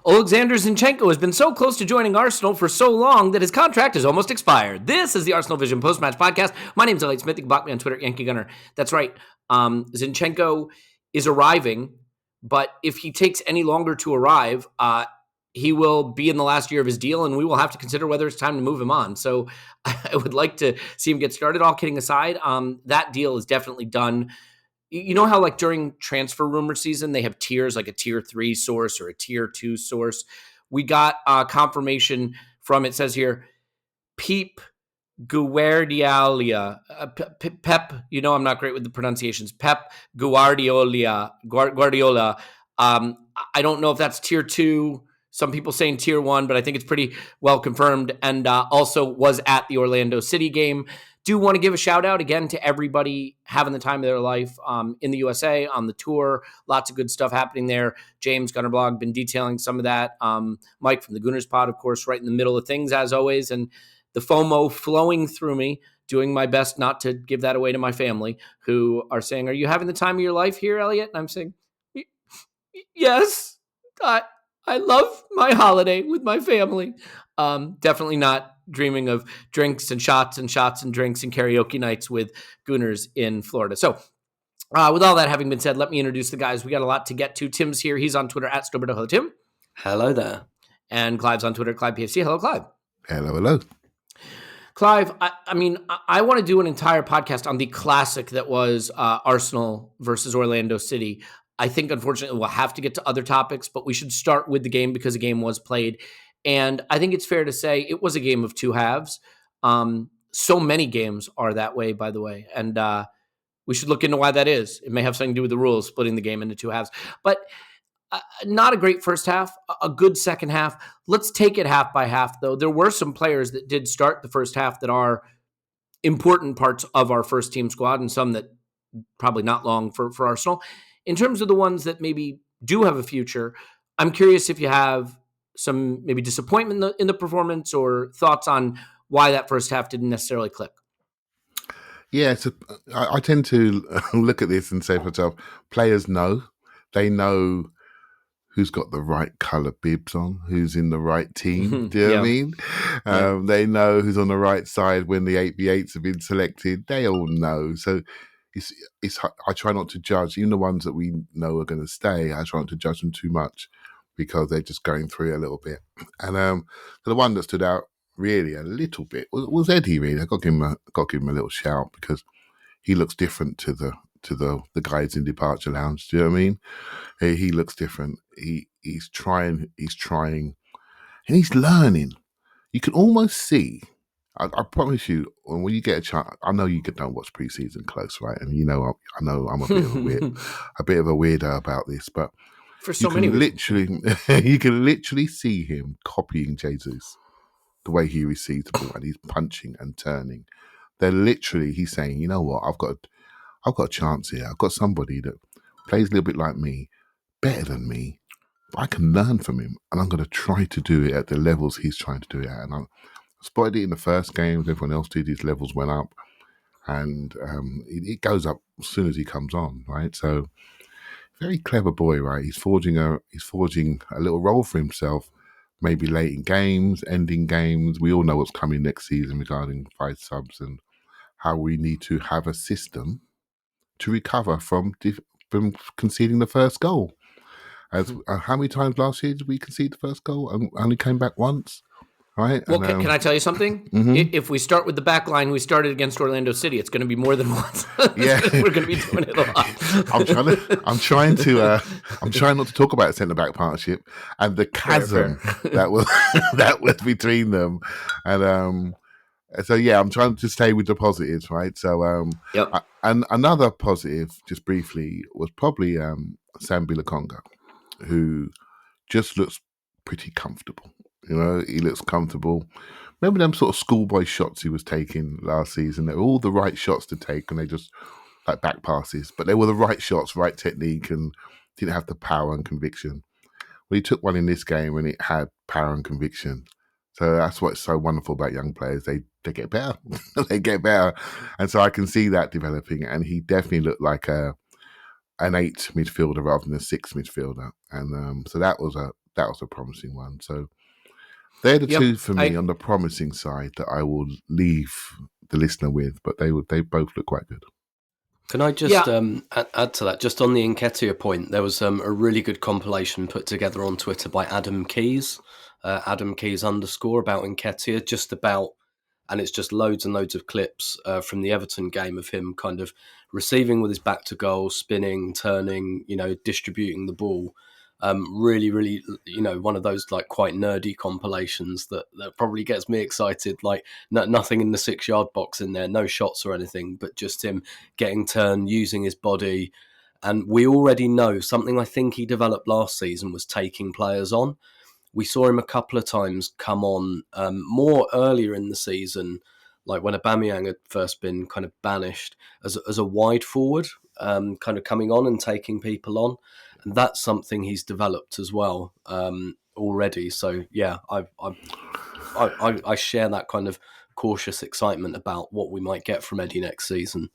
Alexander Zinchenko has been so close to joining Arsenal for so long that his contract has almost expired. This is the ArsenalVision Post-Match Podcast. My name is Elliot Smith. You can block me on Twitter, Yankee Gunner. That's right. Zinchenko is arriving, but if he takes any longer to arrive, he will be in the last year of his deal, and we will have to consider whether it's time to move him on. So I would like to see him get started. All kidding aside, that deal is definitely done. You know how like during transfer rumor season, they have tiers, like a tier 3 source or a tier 2 source. We got confirmation from, it says here, Pep Guardiola. Pep, you know I'm not great with the pronunciations. Pep Guardiola. I don't know if that's tier 2. Some people saying tier 1, but I think it's pretty well confirmed, and also was at the Orlando City game. Do want to give a shout out again to everybody having the time of their life in the USA, on the tour. Lots of good stuff happening there. James Gunnerblog been detailing some of that. Mike from the Gooners Pod, of course, right in the middle of things as always. And the FOMO flowing through me, doing my best not to give that away to my family, who are saying, "Are you having the time of your life here, Elliot?" And I'm saying, "Yes, I love my holiday with my family." Definitely not dreaming of drinks and shots and drinks and karaoke nights with Gooners in Florida. So with all that having been said, let me introduce the guys. We got a lot to get to. Tim's here. He's on Twitter at Stoberto. Hello, Tim. Hello there. And Clive's on Twitter, Clive PFC. Hello, Clive. Hello. Clive, I want to do an entire podcast on the classic that was Arsenal versus Orlando City. I think, unfortunately, we'll have to get to other topics, but we should start with the game because the game was played. And I think it's fair to say it was a game of two halves. So many games are that way, by the way. And we should look into why that is. It may have something to do with the rules, splitting the game into two halves. But not a great first half, a good second half. Let's take it half by half, though. There were some players that did start the first half that are important parts of our first team squad, and some that probably not long for Arsenal. In terms of the ones that maybe do have a future, I'm curious if you have some maybe disappointment in the performance or thoughts on why that first half didn't necessarily click. Yeah, I tend to look at this and say to myself, players know. They know who's got the right colour bibs on, who's in the right team. Do you know what I mean? They know who's on the right side when the 8v8s have been selected. They all know. So it's I try not to judge, even the ones that we know are going to stay. I try not to judge them too much because they're just going through it a little bit. And the one that stood out really a little bit was Eddie. Really, I got to give him a little shout because he looks different to the guys in departure lounge. Do you know what I mean? He looks different. He's trying, and he's learning. You can almost see. I promise you, when you get a chance, I know you don't watch preseason close, right? And you know, I know I'm a bit of a weirdo about this, but for so many reasons. You can literally see him copying Jesus, the way he receives the ball and he's punching and turning. He's saying, you know what, I've got a chance here. I've got somebody that plays a little bit like me, better than me. I can learn from him, and I'm going to try to do it at the levels he's trying to do it at. And I spotted it in the first game. Everyone else did. His levels went up, and it goes up as soon as he comes on, right? So, very clever boy, right? He's forging a little role for himself, maybe late in games, ending games. We all know what's coming next season regarding 5 subs and how we need to have a system to recover from conceding the first goal. How many times last year did we concede the first goal and only came back once? Right? Well, can I tell you something? Mm-hmm. If we start with the back line we started against Orlando City, it's going to be more than once. Yeah, we're going to be doing it a lot. I'm trying not to talk about a centre back partnership and the chasm that was between them, and so yeah, I'm trying to stay with the positives, right? So and another positive, just briefly, was probably Sambi Lokonga, who just looks pretty comfortable. You know, he looks comfortable. Remember them sort of schoolboy shots he was taking last season? They were all the right shots to take, and they just like back passes, but they were the right shots, right technique, and didn't have the power and conviction. Well, he took one in this game, and it had power and conviction. So that's what's so wonderful about young players. They get better. They get better. And so I can see that developing, and he definitely looked like an 8 midfielder rather than a 6 midfielder. And so that was that was a promising one. So they're the two for me on the promising side that I will leave the listener with, but they both look quite good. Can I just add to that? Just on the Nketiah point, there was a really good compilation put together on Twitter by Adam Keys, Adam Keys _ about Nketiah, just about, and it's just loads and loads of clips from the Everton game of him kind of receiving with his back to goal, spinning, turning, distributing the ball. Really, really, one of those like quite nerdy compilations that probably gets me excited. Like nothing in the 6-yard box in there, no shots or anything, but just him getting turned, using his body. And we already know something I think he developed last season was taking players on. We saw him a couple of times come on more earlier in the season, like when Aubameyang had first been kind of banished as a wide forward, kind of coming on and taking people on. And that's something he's developed as well already. So yeah, I share that kind of cautious excitement about what we might get from Eddie next season.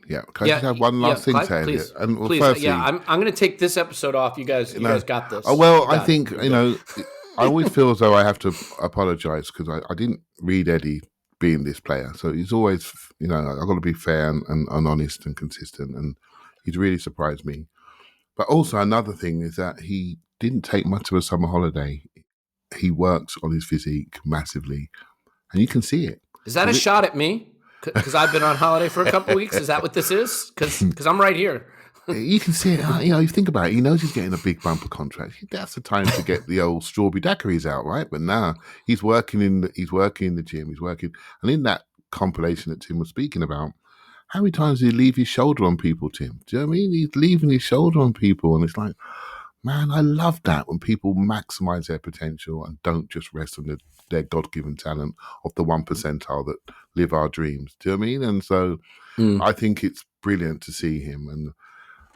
Yeah, can I just have one last thing Clive, to say? Please, and please. Firstly, I'm going to take this episode off. You guys got this. I think I always feel as though I have to apologise because I didn't read Eddie being this player. So he's always, I've got to be fair and honest and consistent. And he's really surprised me. But also another thing is that he didn't take much of a summer holiday. He works on his physique massively, and you can see it. Is that a shot at me? Because I've been on holiday for a couple of weeks. Is that what this is? Because I'm right here. You can see it. You think about it. He knows he's getting a big bumper contract. That's the time to get the old strawberry daiquiris out, right? But now he's working in the gym. He's working, and in that compilation that Tim was speaking about, how many times did he leave his shoulder on people, Tim? Do you know what I mean? He's leaving his shoulder on people, and it's like, man, I love that when people maximize their potential and don't just rest on their God-given talent of the 1 percentile that live our dreams. Do you know what I mean? And so I think it's brilliant to see him. And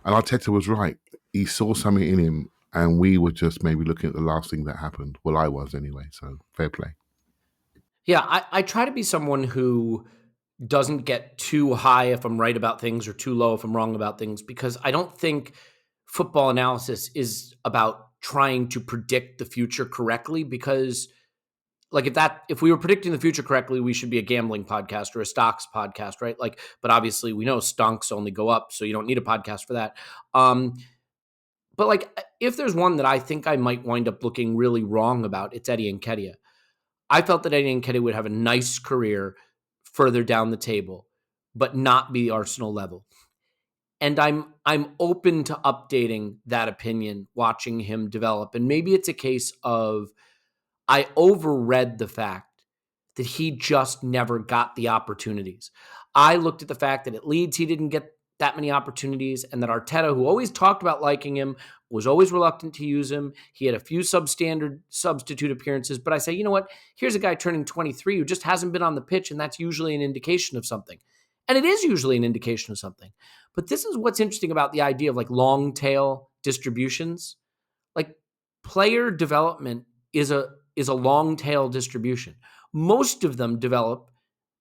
Arteta was right. He saw something in him, and we were just maybe looking at the last thing that happened. Well, I was anyway, so fair play. Yeah, I try to be someone who doesn't get too high if I'm right about things or too low if I'm wrong about things, because I don't think football analysis is about trying to predict the future correctly, because like if we were predicting the future correctly, we should be a gambling podcast or a stocks podcast, right? Like, but obviously we know stonks only go up, so you don't need a podcast for that. But like, if there's one that I think I might wind up looking really wrong about, it's Eddie Nketiah. I felt that Eddie Nketiah would have a nice career further down the table, but not be Arsenal level. And I'm open to updating that opinion, watching him develop. And maybe it's a case of I overread the fact that he just never got the opportunities. I looked at the fact that at Leeds he didn't get that many opportunities, and that Arteta, who always talked about liking him, was always reluctant to use him. He had a few substandard substitute appearances, but I say, you know what? Here's a guy turning 23 who just hasn't been on the pitch, and that's usually an indication of something. And it is usually an indication of something. But this is what's interesting about the idea of like long tail distributions. Like, player development is a long tail distribution. Most of them develop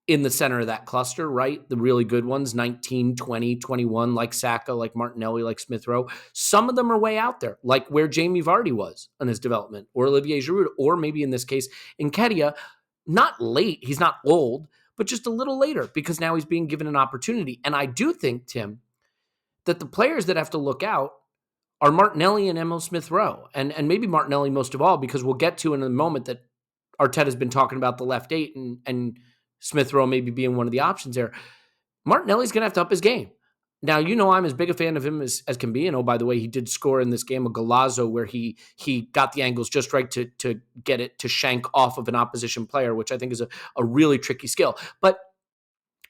in the center of that cluster, right? The really good ones, 19, 20, 21, like Saka, like Martinelli, like Smith Rowe. Some of them are way out there, like where Jamie Vardy was in his development, or Olivier Giroud, or maybe in this case, Nketiah, not late, he's not old, but just a little later, because now he's being given an opportunity. And I do think, Tim, that the players that have to look out are Martinelli and Emil Smith Rowe, and maybe Martinelli most of all, because we'll get to in a moment that Arteta's been talking about the left 8 and Smith Rowe maybe being one of the options there. Martinelli's going to have to up his game. Now, I'm as big a fan of him as can be. And oh, by the way, he did score in this game a golazo where he got the angles just right to get it to shank off of an opposition player, which I think is a really tricky skill. But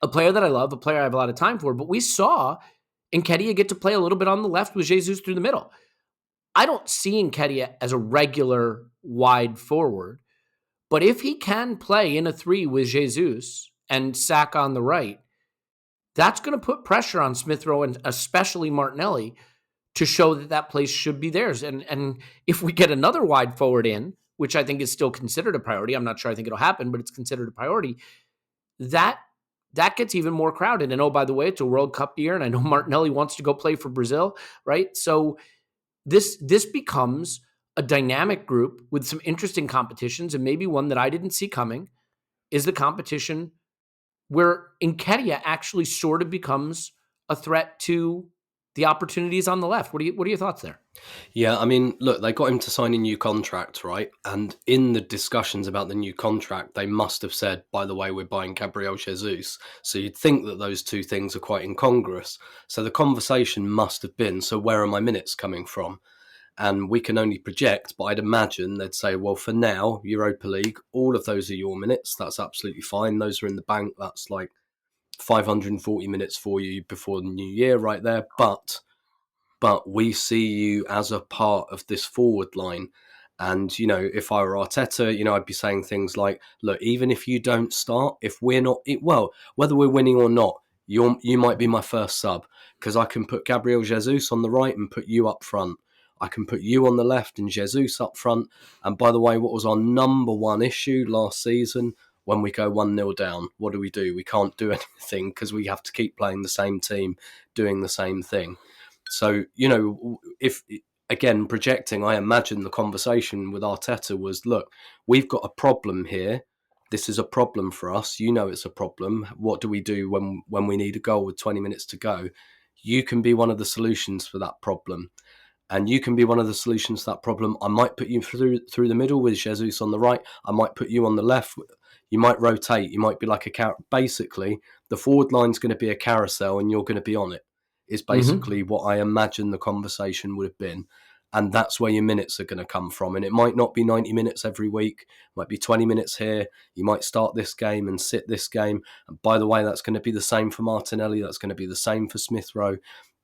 a player that I love, a player I have a lot of time for. But we saw Nketiah get to play a little bit on the left with Jesus through the middle. I don't see Nketiah as a regular wide forward. But if he can play in a 3 with Jesus and Saka on the right, that's going to put pressure on Smith Rowe and especially Martinelli to show that place should be theirs. And if we get another wide forward in, which I think is still considered a priority, I'm not sure I think it'll happen, but it's considered a priority, that gets even more crowded. And oh, by the way, it's a World Cup year, and I know Martinelli wants to go play for Brazil, right? So this becomes a dynamic group with some interesting competitions, and maybe one that I didn't see coming is the competition where Nketiah actually sort of becomes a threat to the opportunities on the left. What are your thoughts there? Yeah, I mean, look, they got him to sign a new contract, right? And in the discussions about the new contract, they must have said, by the way, we're buying Gabriel Jesus. So you'd think that those two things are quite incongruous. So the conversation must have been, so where are my minutes coming from? And we can only project, but I'd imagine they'd say, well, for now, Europa League, all of those are your minutes. That's absolutely fine. Those are in the bank. That's like 540 minutes for you before the new year right there. But we see you as a part of this forward line. And, you know, if I were Arteta, you know, I'd be saying things like, look, even if you don't start, if we're not, well, whether we're winning or not, you might be my first sub, because I can put Gabriel Jesus on the right and put you up front. I can put you on the left and Jesus up front. And by the way, what was our number one issue last season? When we go 1-0 down, what do? We can't do anything because we have to keep playing the same team, doing the same thing. So, you know, if, again, projecting, I imagine the conversation with Arteta was, look, we've got a problem here. This is a problem for us. You know it's a problem. What do we do when we need a goal with 20 minutes to go? You can be one of the solutions for that problem. And you can be one of the solutions to that problem. I might put you through the middle with Jesus on the right. I might put you on the left. You might rotate. You might be like a basically, the forward line's going to be a carousel and you're going to be on it, is basically what I imagine the conversation would have been. And that's where your minutes are going to come from. And it might not be 90 minutes every week. It might be 20 minutes here. You might start this game and sit this game. And by the way, that's going to be the same for Martinelli. That's going to be the same for Smith Rowe.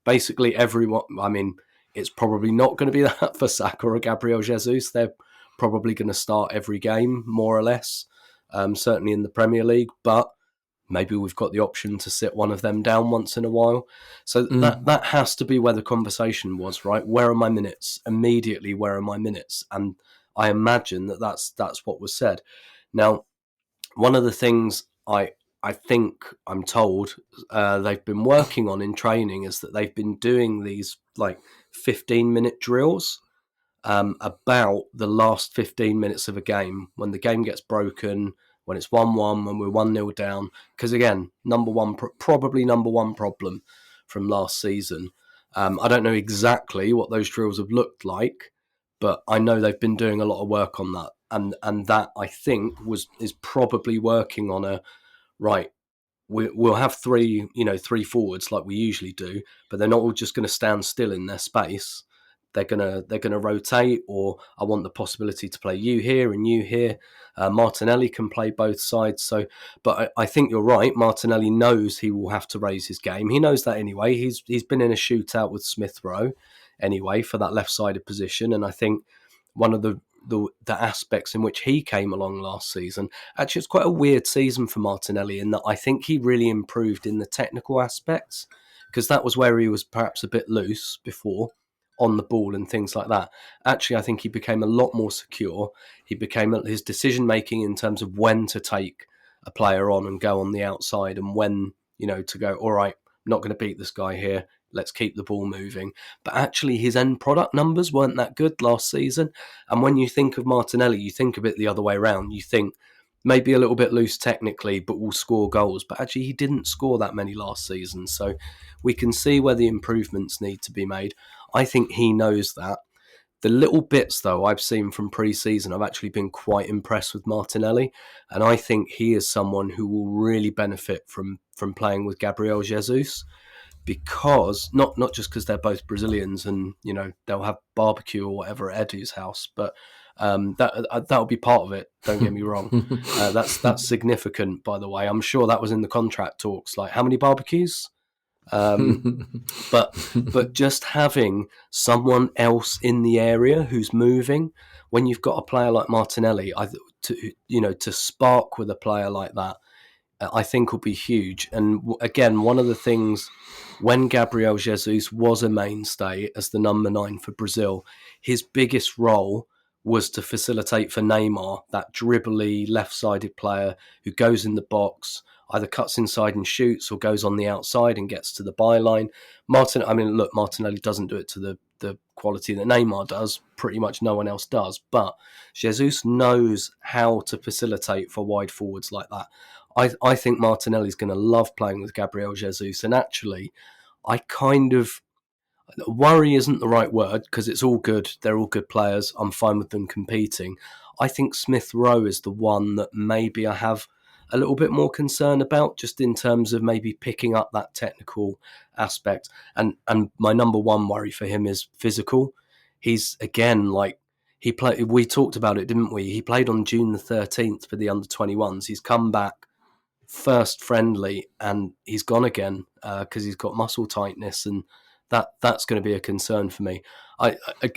Basically, everyone, I mean, it's probably not going to be that for Saka or Gabriel Jesus. They're probably going to start every game, more or less, certainly in the Premier League. But maybe we've got the option to sit one of them down once in a while. So that has to be where the conversation was, right? Where are my minutes? Immediately, where are my minutes? And I imagine that's what was said. Now, one of the things I think I'm told they've been working on in training is that they've been doing these like 15-minute drills about the last 15 minutes of a game, when the game gets broken, when it's 1-1, when we're 1-0 down. Because again, probably number one problem from last season. I don't know exactly what those drills have looked like, but I know they've been doing a lot of work on that. And that, I think, is probably working on a, right, we'll have three forwards like we usually do, but they're not all just going to stand still in their space. They're gonna rotate, or I want the possibility to play you here and you here. Martinelli can play both sides. So, but I think you're right. Martinelli knows he will have to raise his game. He knows that anyway. He's been in a shootout with Smith Rowe anyway for that left-sided position, and I think one of the aspects in which he came along last season, actually it's quite a weird season for Martinelli in that I think he really improved in the technical aspects, because that was where he was perhaps a bit loose before on the ball and things like that. Actually, I think he became a lot more secure. His decision making in terms of when to take a player on and go on the outside, and when, to go, all right, I'm not going to beat this guy here. Let's keep the ball moving. But actually, his end product numbers weren't that good last season. And when you think of Martinelli, you think of it the other way around. You think maybe a little bit loose technically, but will score goals. But actually, he didn't score that many last season. So we can see where the improvements need to be made. I think he knows that. The little bits, though, I've seen from pre-season, I've actually been quite impressed with Martinelli. And I think he is someone who will really benefit from playing with Gabriel Jesus. Because not just because they're both Brazilians and they'll have barbecue or whatever at Edu's house, but that'll be part of it. Don't get me wrong. That's significant, by the way. I'm sure that was in the contract talks. Like, how many barbecues? But just having someone else in the area who's moving, when you've got a player like Martinelli, to spark with a player like that, I think will be huge. And again, one of the things, when Gabriel Jesus was a mainstay as the number 9 for Brazil, his biggest role was to facilitate for Neymar, that dribbly left-sided player who goes in the box, either cuts inside and shoots, or goes on the outside and gets to the byline. Martinelli doesn't do it to the quality that Neymar does, pretty much no one else does. But Jesus knows how to facilitate for wide forwards like that. I think Martinelli's going to love playing with Gabriel Jesus. And actually, I kind of... worry isn't the right word because it's all good. They're all good players. I'm fine with them competing. I think Smith Rowe is the one that maybe I have a little bit more concern about, just in terms of maybe picking up that technical aspect. And my number one worry for him is physical. He's, again, like, he played. We talked about it, didn't we? He played on June the 13th for the under-21s. He's come back first friendly and he's gone again because he's got muscle tightness, and that's going to be a concern for me.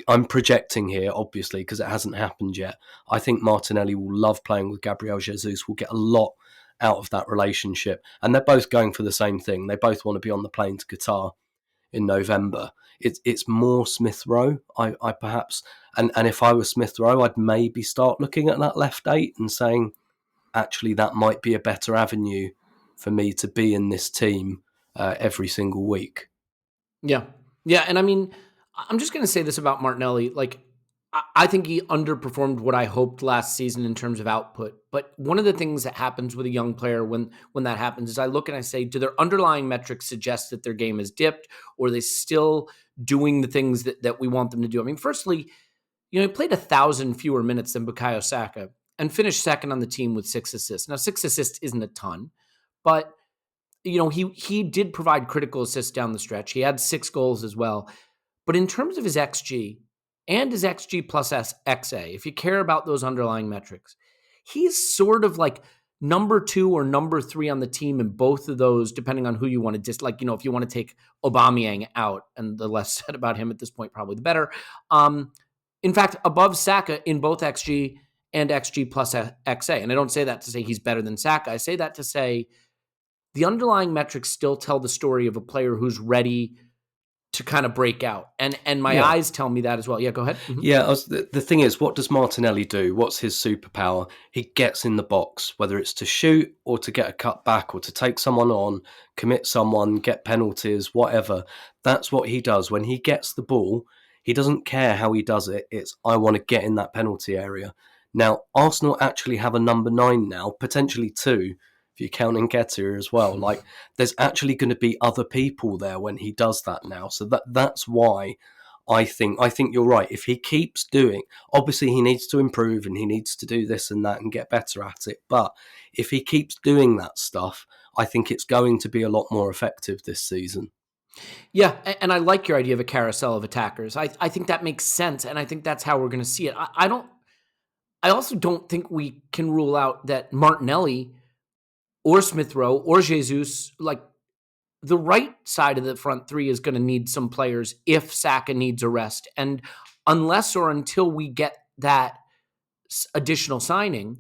I'm projecting here, obviously, because it hasn't happened yet. I think Martinelli will love playing with Gabriel Jesus. Will get a lot out of that relationship. And they're both going for the same thing. They both want to be on the plane to Qatar in November. It's more Smith Rowe, I perhaps. And if I was Smith Rowe, I'd maybe start looking at that left 8 and saying, actually, that might be a better avenue for me to be in this team every single week. Yeah. And I mean, I'm just going to say this about Martinelli. Like, I think he underperformed what I hoped last season in terms of output. But one of the things that happens with a young player when that happens is I look and I say, do their underlying metrics suggest that their game is dipped, or are they still doing the things that we want them to do? I mean, firstly, he played 1,000 fewer minutes than Bukayo Saka and finished second on the team with 6 assists. Now, 6 assists isn't a ton, but he did provide critical assists down the stretch. He had 6 goals as well. But in terms of his XG and his XG plus XA, if you care about those underlying metrics, he's sort of like number 2 or number 3 on the team in both of those, depending on who you want to if you want to take Aubameyang out, and the less said about him at this point, probably the better. In fact, above Saka in both XG and XG plus XA. And I don't say that to say he's better than Saka. I say that to say the underlying metrics still tell the story of a player who's ready to kind of break out. And my eyes tell me that as well. Yeah, go ahead. Mm-hmm. Yeah, the thing is, what does Martinelli do? What's his superpower? He gets in the box, whether it's to shoot or to get a cut back or to take someone on, commit someone, get penalties, whatever. That's what he does. When he gets the ball, he doesn't care how he does it. It's, I want to get in that penalty area. Now, Arsenal actually have a number 9 now, potentially 2, if you count Nketiah as well. Like, there's actually going to be other people there when he does that now. So that's why I think you're right. If he keeps doing, obviously he needs to improve and he needs to do this and that and get better at it. But if he keeps doing that stuff, I think it's going to be a lot more effective this season. Yeah, and I like your idea of a carousel of attackers. I think that makes sense, and I think that's how we're going to see it. I also don't think we can rule out that Martinelli or Smith Rowe or Jesus, like, the right side of the front 3 is going to need some players if Saka needs a rest. And unless or until we get that additional signing,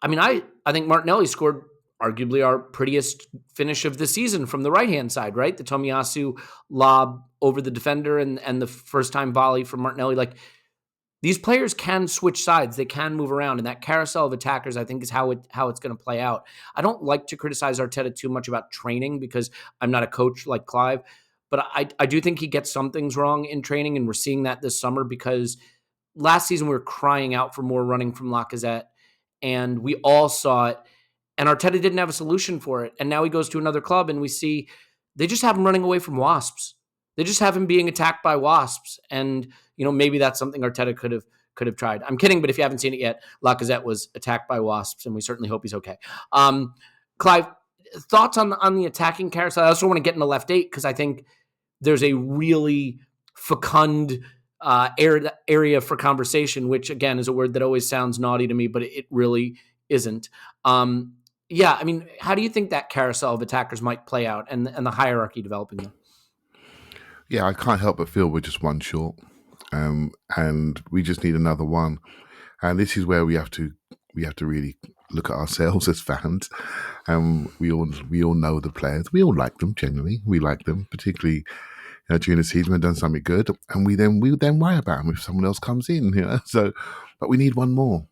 I mean, I think Martinelli scored arguably our prettiest finish of the season from the right-hand side, right? The Tomiyasu lob over the defender and the first-time volley from Martinelli. Like, these players can switch sides. They can move around. And that carousel of attackers, I think, is how it's going to play out. I don't like to criticize Arteta too much about training because I'm not a coach like Clive. But I do think he gets some things wrong in training, and we're seeing that this summer because last season we were crying out for more running from Lacazette, and we all saw it. And Arteta didn't have a solution for it. And now he goes to another club and we see they just have him running away from wasps. They just have him being attacked by wasps. And, maybe that's something Arteta could have tried. I'm kidding, but if you haven't seen it yet, Lacazette was attacked by wasps, and we certainly hope he's okay. Clive, thoughts on the attacking carousel? I also want to get in the left 8 because I think there's a really fecund area for conversation, which, again, is a word that always sounds naughty to me, but it really isn't. Yeah, I mean, how do you think that carousel of attackers might play out and the hierarchy developing them? Yeah, I can't help but feel we're just one short, and we just need another one. And this is where we have to really look at ourselves as fans. We all know the players. We all like them generally. We like them, particularly during the season when they've done something good, and we then worry about them if someone else comes in. So, but we need one more.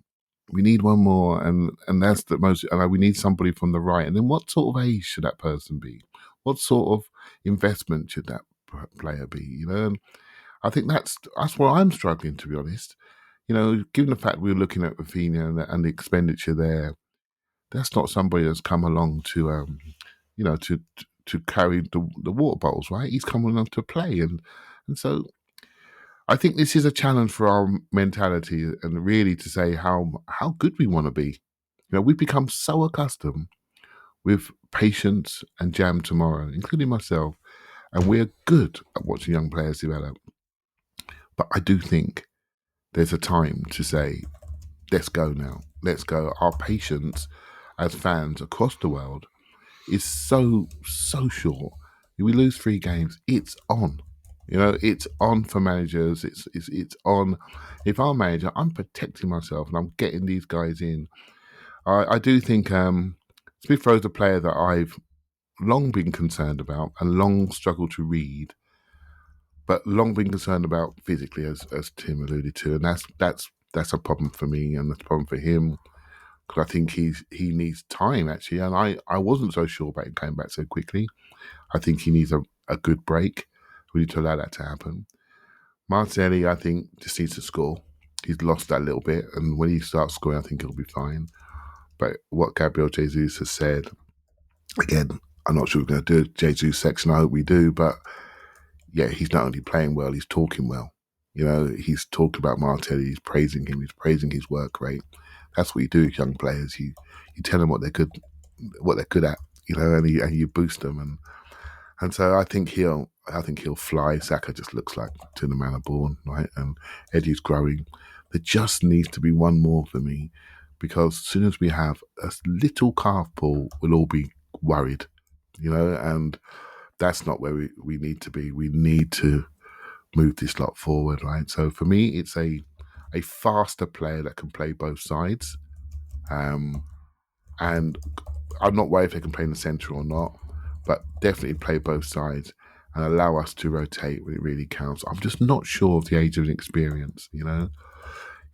We need one more, and that's the most. We need somebody from the right. And then, what sort of age should that person be? What sort of investment should that player be? And I think that's where I'm struggling, to be honest. Given the fact we're looking at Rafinha and the expenditure there, that's not somebody that's come along to, to carry the water bottles, right? He's come along to play, and so I think this is a challenge for our mentality and really to say how good we want to be. We've become so accustomed with patience and jam tomorrow, including myself, and we're good at watching young players develop. But I do think there's a time to say, let's go now. Let's go. Our patience as fans across the world is so short. We lose 3 games, it's on. It's on for managers. It's on. If I'm a manager, I'm protecting myself and I'm getting these guys in. I do think Smith Rowe's a player that I've long been concerned about and long struggled to read, but long been concerned about physically, as Tim alluded to, and that's a problem for me and that's a problem for him, because I think he needs time, actually, and I wasn't so sure about him coming back so quickly. I think he needs a good break. We need to allow that to happen. Martinelli, I think, just needs to score. He's lost that little bit, and when he starts scoring, I think he'll be fine. But what Gabriel Jesus has said, again, I'm not sure we're going to do a Jesus section. I hope we do, but yeah, he's not only playing well, he's talking well. He's talked about Martinelli, he's praising him, he's praising his work rate. That's what you do with young players. You tell them what they're good at, and you boost them, and so I think he'll fly. Xhaka just looks like to the manner born, right? And Eddie's growing. There just needs to be one more for me, because as soon as we have a little calf pull, we'll all be worried, and that's not where we need to be. We need to move this lot forward, right? So for me, it's a faster player that can play both sides. And I'm not worried if they can play in the centre or not, but definitely play both sides and allow us to rotate when it really counts. I'm just not sure of the age of experience,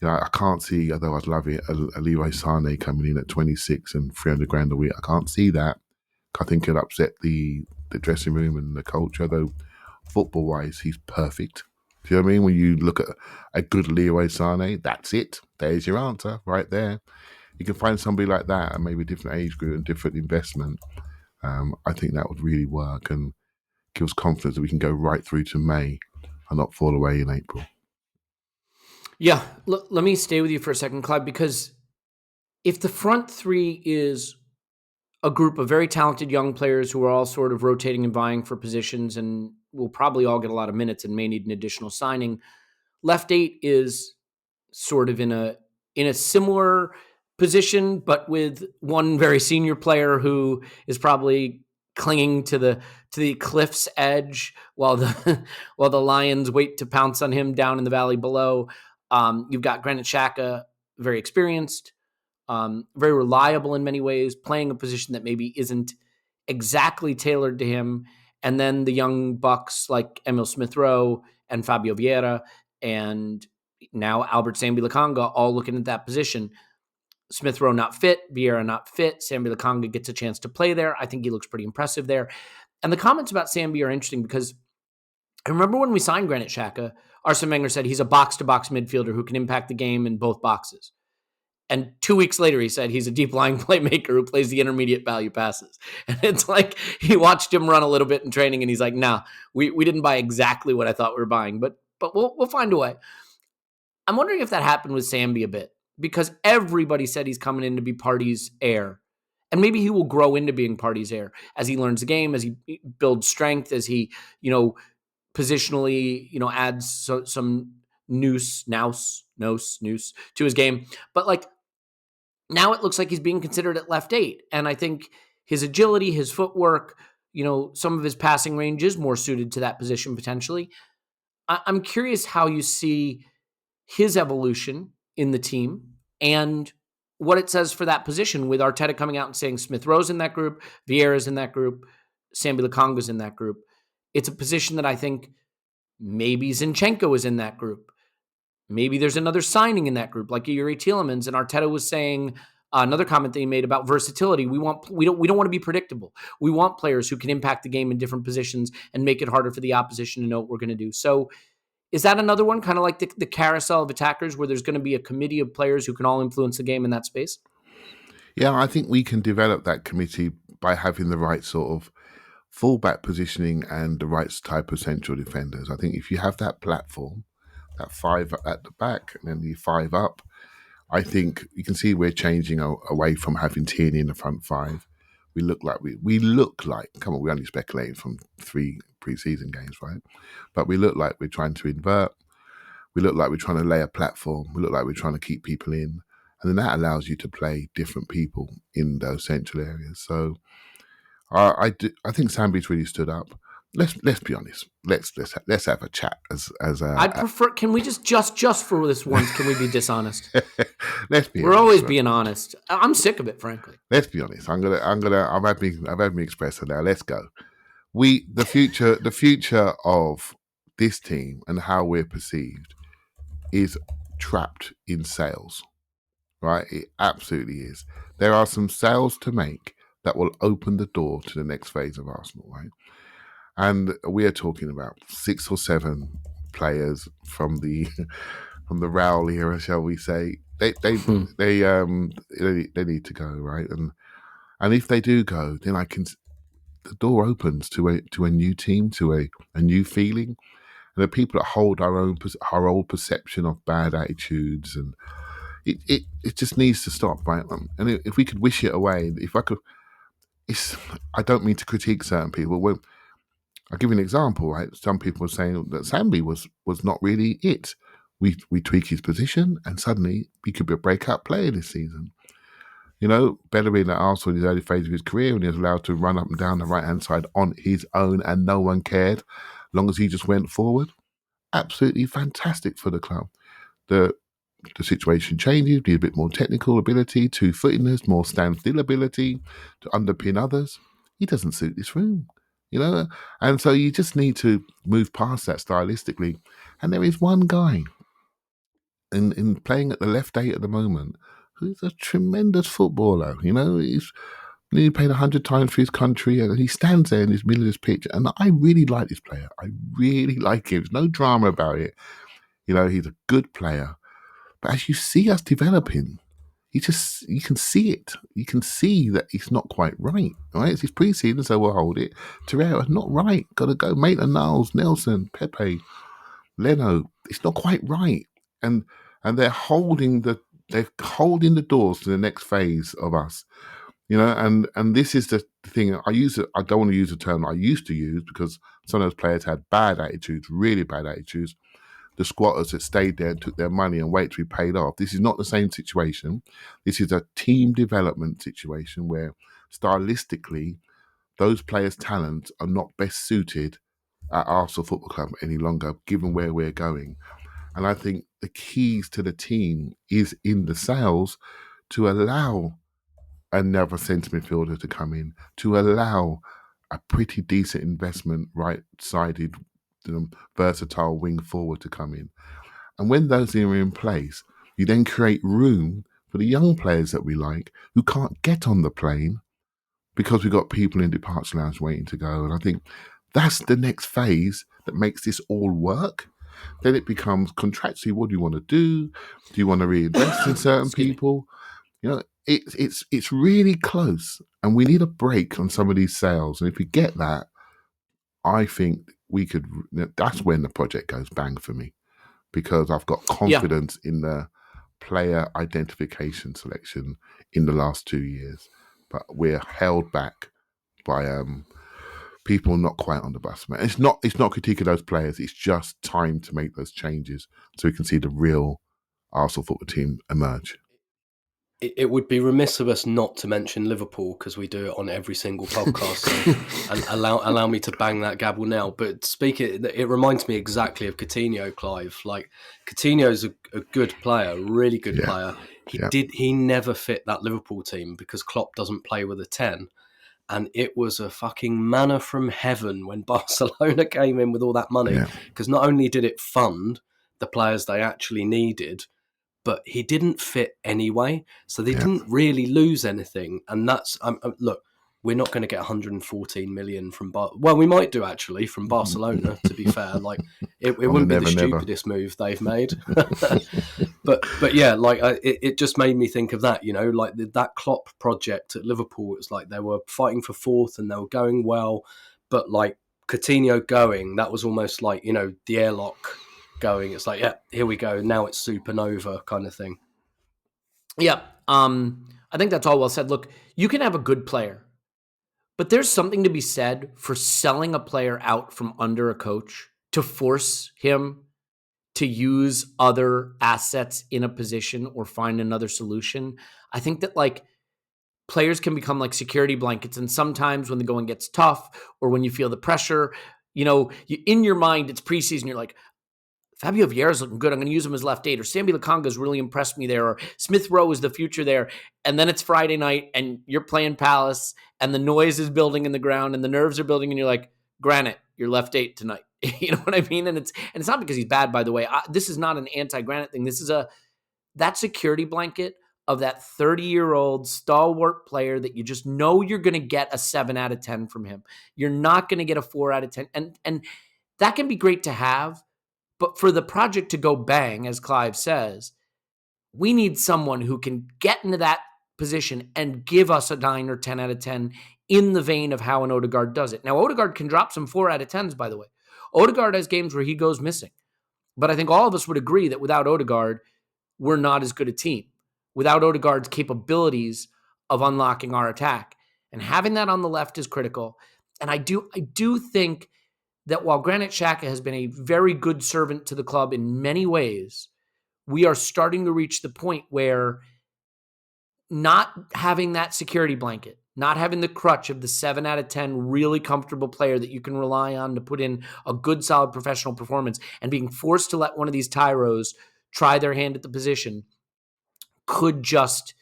I can't see, although I'd love it, a Leroy Sané coming in at 26 and 300 grand a week. I can't see that. I think it'll upset the dressing room and the culture, though football-wise, he's perfect. Do you know what I mean? When you look at a good Leroy Sané, that's it. There's your answer right there. You can find somebody like that and maybe a different age group and different investment. I think that would really work and give us confidence that we can go right through to May and not fall away in April. Yeah, let me stay with you for a second, Clive, because if the front 3 is a group of very talented young players who are all sort of rotating and vying for positions and will probably all get a lot of minutes and may need an additional signing, left 8 is sort of in a similar position, but with one very senior player who is probably clinging to the cliff's edge while the Lions wait to pounce on him down in the valley below. You've got Granit Xhaka, very experienced, very reliable in many ways, playing a position that maybe isn't exactly tailored to him. And then the young bucks like Emil Smith-Rowe and Fabio Vieira and now Albert Sambi Lokonga all looking at that position. Smith-Rowe not fit, Vieira not fit. Sambi Lokonga gets a chance to play there. I think he looks pretty impressive there. And the comments about Sambi are interesting because I remember when we signed Granit Xhaka, Arsene Wenger said he's a box-to-box midfielder who can impact the game in both boxes. And 2 weeks later, he said he's a deep-lying playmaker who plays the intermediate value passes. And it's like he watched him run a little bit in training, and he's like, nah, we didn't buy exactly what I thought we were buying, but we'll find a way. I'm wondering if that happened with Sambi a bit, because everybody said he's coming in to be Partey's heir. And maybe he will grow into being Partey's heir as he learns the game, as he builds strength, as he, positionally, adds some nous to his game. But now it looks like he's being considered at left 8. And I think his agility, his footwork, some of his passing range is more suited to that position potentially. I'm curious how you see his evolution in the team and what it says for that position, with Arteta coming out and saying Smith-Rowe's in that group, Vieira's in that group, Sambi Lokonga's in that group. It's a position that I think maybe Zinchenko is in that group. Maybe there's another signing in that group, like Yuri Tielemans. And Arteta was saying another comment that he made about versatility. We don't want to be predictable. We want players who can impact the game in different positions and make it harder for the opposition to know what we're going to do. So Is that another one, kind of like the carousel of attackers, where there's going to be a committee of players who can all influence the game in that space? Yeah, I think we can develop that committee by having the right sort of fullback positioning and the right type of central defenders. I think if you have that platform, that 5 at the back and then the 5 up, I think you can see we're changing away from having Tierney in the front 5. We look like, come on, we're only speculating from 3 preseason games, right? But we look like we're trying to invert. We look like we're trying to lay a platform. We look like we're trying to keep people in. And then that allows you to play different people in those central areas. So I think Sambi's really stood up. Let's be honest. Let's have a chat I'd prefer. Can we just for this once? Can we be dishonest? Let's be. We're honest, always right? being honest. I'm sick of it, frankly. Let's be honest. I've had me express it now. Let's go. The future of this team and how we're perceived is trapped in sales, right? It absolutely is. There are some sales to make that will open the door to the next phase of Arsenal, right? And we are talking about 6 or 7 players from the Rowe era, shall we say? They need to go, right? And if they do go, then the door opens to a new team, to a new feeling, and the people that hold our old perception of bad attitudes, and it just needs to stop, right? And if we could wish it away, I don't mean to critique certain people. I'll give you an example, right? Some people were saying that Sambi was not really it. We tweak his position, and suddenly he could be a breakout player this season. You know, Bellerin at Arsenal in his early phase of his career, when he was allowed to run up and down the right-hand side on his own and no one cared, as long as he just went forward. Absolutely fantastic for the club. The situation changes, need a bit more technical ability, two-footedness, more stand-still ability to underpin others. He doesn't suit this room, you know? And so you just need to move past that stylistically. And there is one guy in playing at the left 8 at the moment who's a tremendous footballer, you know? He's nearly played 100 times for his country, and he stands there in the middle of this pitch, and I really like this player. I really like him. There's no drama about it. You know, he's a good player. But as you see us developing, you can see it. You can see that it's not quite right. Right? It's his preseason, so we'll hold it. Torreira, not right. Got to go. Maitland-Niles, Nelson, Pepe, Leno. It's not quite right. And they're holding the doors to the next phase of us. You know, and this is the thing. I don't want to use the term I used to use, because some of those players had bad attitudes, really bad attitudes. The squatters that stayed there and took their money and wait to be paid off. This is not the same situation. This is a team development situation where stylistically those players' talents are not best suited at Arsenal Football Club any longer, given where we're going. And I think the keys to the team is in the sales to allow another centre midfielder to come in, to allow a pretty decent investment right-sided versatile wing forward to come in. And when those are in place, you then create room for the young players that we like who can't get on the plane because we've got people in departure lounge waiting to go. And I think that's the next phase that makes this all work. Then it becomes contractually, what do you want to do? Do you want to reinvest in certain people? You know, it's really close, and we need a break on some of these sales. And if we get that, I think that's when the project goes bang for me, because I've got confidence in the player identification selection in the last 2 years. But we're held back by people not quite on the bus, man. It's not critique of those players. It's just time to make those changes so we can see the real Arsenal football team emerge. It would be remiss of us not to mention Liverpool, because we do it on every single podcast. So, and allow me to bang that gavel now. But it reminds me exactly of Coutinho, Clive. Like, Coutinho's a good player, really good player. He never fit that Liverpool team because Klopp doesn't play with a 10. And it was a fucking manna from heaven when Barcelona came in with all that money, because not only did it fund the players they actually needed, but he didn't fit anyway, so they didn't really lose anything. And that's look, we're not going to get 114 million from well, we might do actually from Barcelona. To be fair, like it wouldn't be the stupidest move they've made. but yeah, like it just made me think of that. You know, like that Klopp project at Liverpool. It's like they were fighting for fourth and they were going well, but like Coutinho going, that was almost like, you know, the airlock going. It's like, yeah, here we go. Now it's supernova kind of thing. Yeah. I think that's all well said. Look, you can have a good player, but there's something to be said for selling a player out from under a coach to force him to use other assets in a position or find another solution. I think that like players can become like security blankets. And sometimes when the going gets tough or when you feel the pressure, you know, in your mind, it's preseason. You're like, Fabio Vieira is looking good. I'm going to use him as left 8. Or Sambi Lokonga's really impressed me there. Or Smith Rowe is the future there. And then it's Friday night and you're playing Palace and the noise is building in the ground and the nerves are building and you're like, Granit, you're left 8 tonight. You know what I mean? And it's not because he's bad, by the way. This is not an anti-Granit thing. This is that security blanket of that 30-year-old stalwart player that you just know you're going to get a 7 out of 10 from him. You're not going to get a 4 out of 10. And that can be great to have. But for the project to go bang, as Clive says, we need someone who can get into that position and give us a 9 or 10 out of 10 in the vein of how an Odegaard does it. Now, Odegaard can drop some 4 out of 10s, by the way. Odegaard has games where he goes missing. But I think all of us would agree that without Odegaard, we're not as good a team. Without Odegaard's capabilities of unlocking our attack. And having that on the left is critical. And I do think that while Granit Xhaka has been a very good servant to the club in many ways, we are starting to reach the point where not having that security blanket, not having the crutch of the 7 out of 10 really comfortable player that you can rely on to put in a good, solid professional performance and being forced to let one of these tyros try their hand at the position could just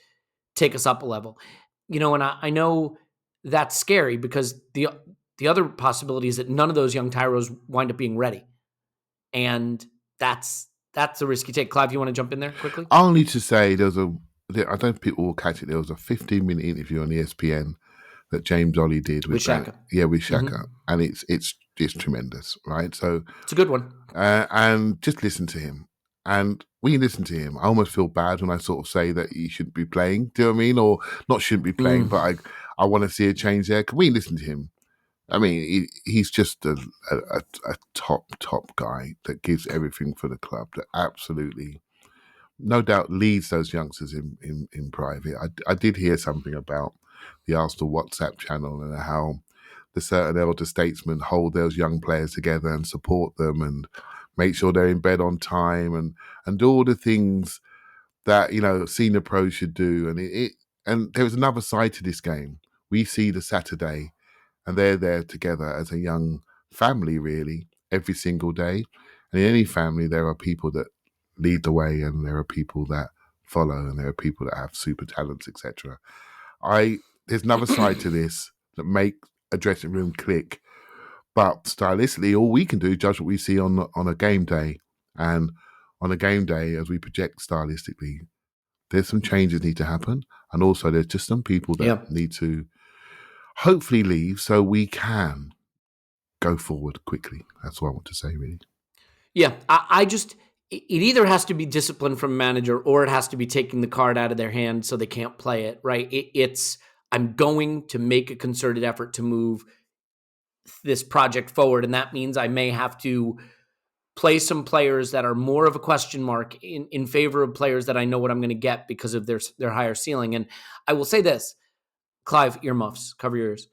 take us up a level. You know, and I know that's scary because the other possibility is that none of those young tyros wind up being ready. And that's the risk you take. Clive, you want to jump in there quickly? Only to say I don't think people will catch it. There was a 15-minute interview on ESPN that James Ollie did with Xhaka. With Xhaka. Mm-hmm. And it's tremendous, right? So it's a good one. And just listen to him. And when you listen to him, I almost feel bad when I sort of say that he shouldn't be playing. Do you know what I mean? Or not shouldn't be playing, but I want to see a change there. Can we listen to him? I mean, he's just a top guy that gives everything for the club, that absolutely, no doubt, leads those youngsters in private. I did hear something about the Arsenal WhatsApp channel and how the certain elder statesmen hold those young players together and support them and make sure they're in bed on time and do all the things that, you know, senior pros should do. And there was another side to this game. We see the Saturday and they're there together as a young family, really, every single day. And in any family, there are people that lead the way and there are people that follow and there are people that have super talents, etc. There's another side to this that make a dressing room click. But stylistically, all we can do is judge what we see on a game day. And on a game day, as we project stylistically, there's some changes need to happen. And also there's just some people that need to hopefully leave so we can go forward quickly. That's what I want to say, really. Yeah, it either has to be discipline from a manager or it has to be taking the card out of their hand so they can't play it, right? It's I'm going to make a concerted effort to move this project forward, and that means I may have to play some players that are more of a question mark in favor of players that I know what I'm going to get because of their higher ceiling. And I will say this, Clive, earmuffs, cover your ears.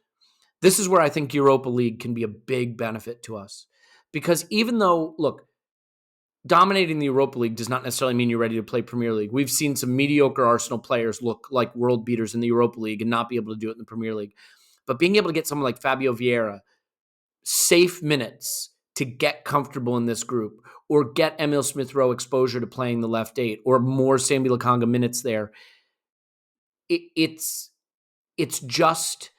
This is where I think Europa League can be a big benefit to us. Because even though, look, dominating the Europa League does not necessarily mean you're ready to play Premier League. We've seen some mediocre Arsenal players look like world beaters in the Europa League and not be able to do it in the Premier League. But being able to get someone like Fabio Vieira safe minutes to get comfortable in this group, or get Emil Smith-Rowe exposure to playing the left 8, or more Sambi Lokonga minutes there, it's just,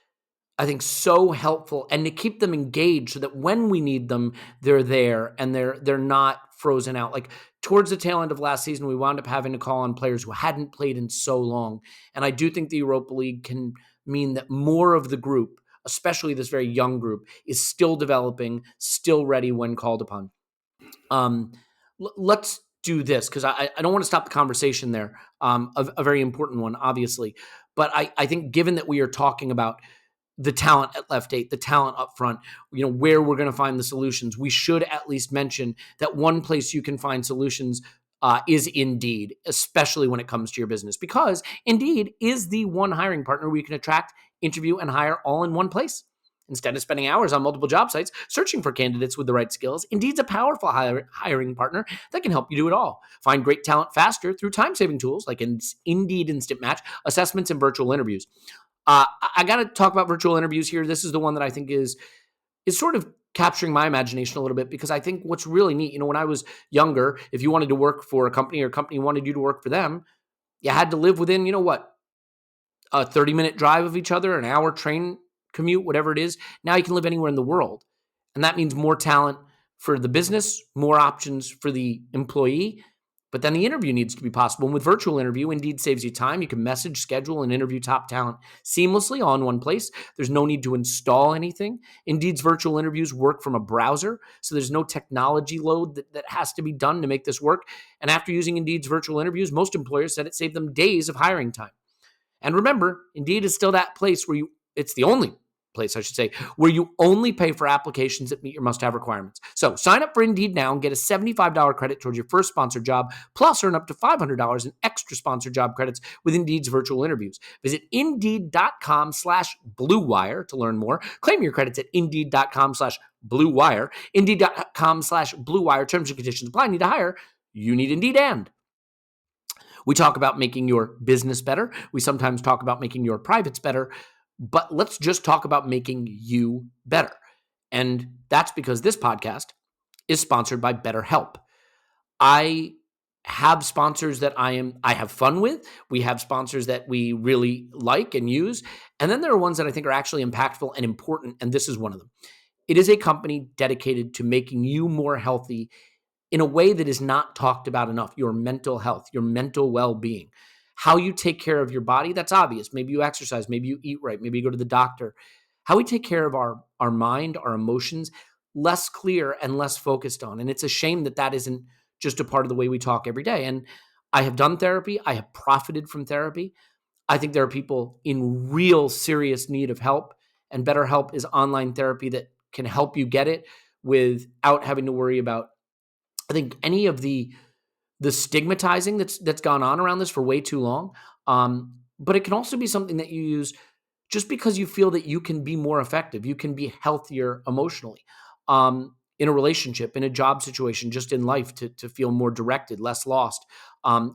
I think, so helpful, and to keep them engaged so that when we need them, they're there and they're not frozen out. Like towards the tail end of last season, we wound up having to call on players who hadn't played in so long, and I do think the Europa League can mean that more of the group, especially this very young group, is still developing, still ready when called upon. Let's do this, because I don't want to stop the conversation there. A very important one, obviously. But I think given that we are talking about the talent at left 8, the talent up front, where we're going to find the solutions, we should at least mention that one place you can find solutions is Indeed, especially when it comes to your business, because Indeed is the one hiring partner where you can attract, interview, and hire all in one place. Instead of spending hours on multiple job sites searching for candidates with the right skills, Indeed's a powerful hiring partner that can help you do it all. Find great talent faster through time-saving tools like Indeed Instant Match, assessments, and virtual interviews. I got to talk about virtual interviews here. This is the one that I think is sort of capturing my imagination a little bit, because I think what's really neat, when I was younger, if you wanted to work for a company or a company wanted you to work for them, you had to live within, a 30-minute drive of each other, an hour train commute, whatever it is. Now you can live anywhere in the world. And that means more talent for the business, more options for the employee. But then the interview needs to be possible. And with virtual interview, Indeed saves you time. You can message, schedule, and interview top talent seamlessly all in one place. There's no need to install anything. Indeed's virtual interviews work from a browser, so there's no technology load that has to be done to make this work. And after using Indeed's virtual interviews, most employers said it saved them days of hiring time. And remember, Indeed is still that place where it's the only place, I should say, where you only pay for applications that meet your must-have requirements. So sign up for Indeed now and get a $75 credit towards your first sponsored job, plus earn up to $500 in extra sponsored job credits with Indeed's virtual interviews. Visit Indeed.com/Blue Wire to learn more. Claim your credits at Indeed.com/Blue Wire. Indeed.com/Blue Wire. Terms and conditions apply. Need to hire? You need Indeed. And we talk about making your business better. We sometimes talk about making your privates better. But let's just talk about making you better. And that's because this podcast is sponsored by BetterHelp. I have sponsors that I have fun with. We have sponsors that we really like and use. And then there are ones that I think are actually impactful and important, and this is one of them. It is a company dedicated to making you more healthy in a way that is not talked about enough. Your mental health, your mental well-being. How you take care of your body, that's obvious. Maybe you exercise, maybe you eat right, maybe you go to the doctor. How we take care of our mind, our emotions, less clear and less focused on. And it's a shame that isn't just a part of the way we talk every day. And I have done therapy. I have profited from therapy. I think there are people in real serious need of help. And BetterHelp is online therapy that can help you get it without having to worry about, I think, any of the stigmatizing that's gone on around this for way too long. But it can also be something that you use just because you feel that you can be more effective. You can be healthier emotionally in a relationship, in a job situation, just in life to feel more directed, less lost.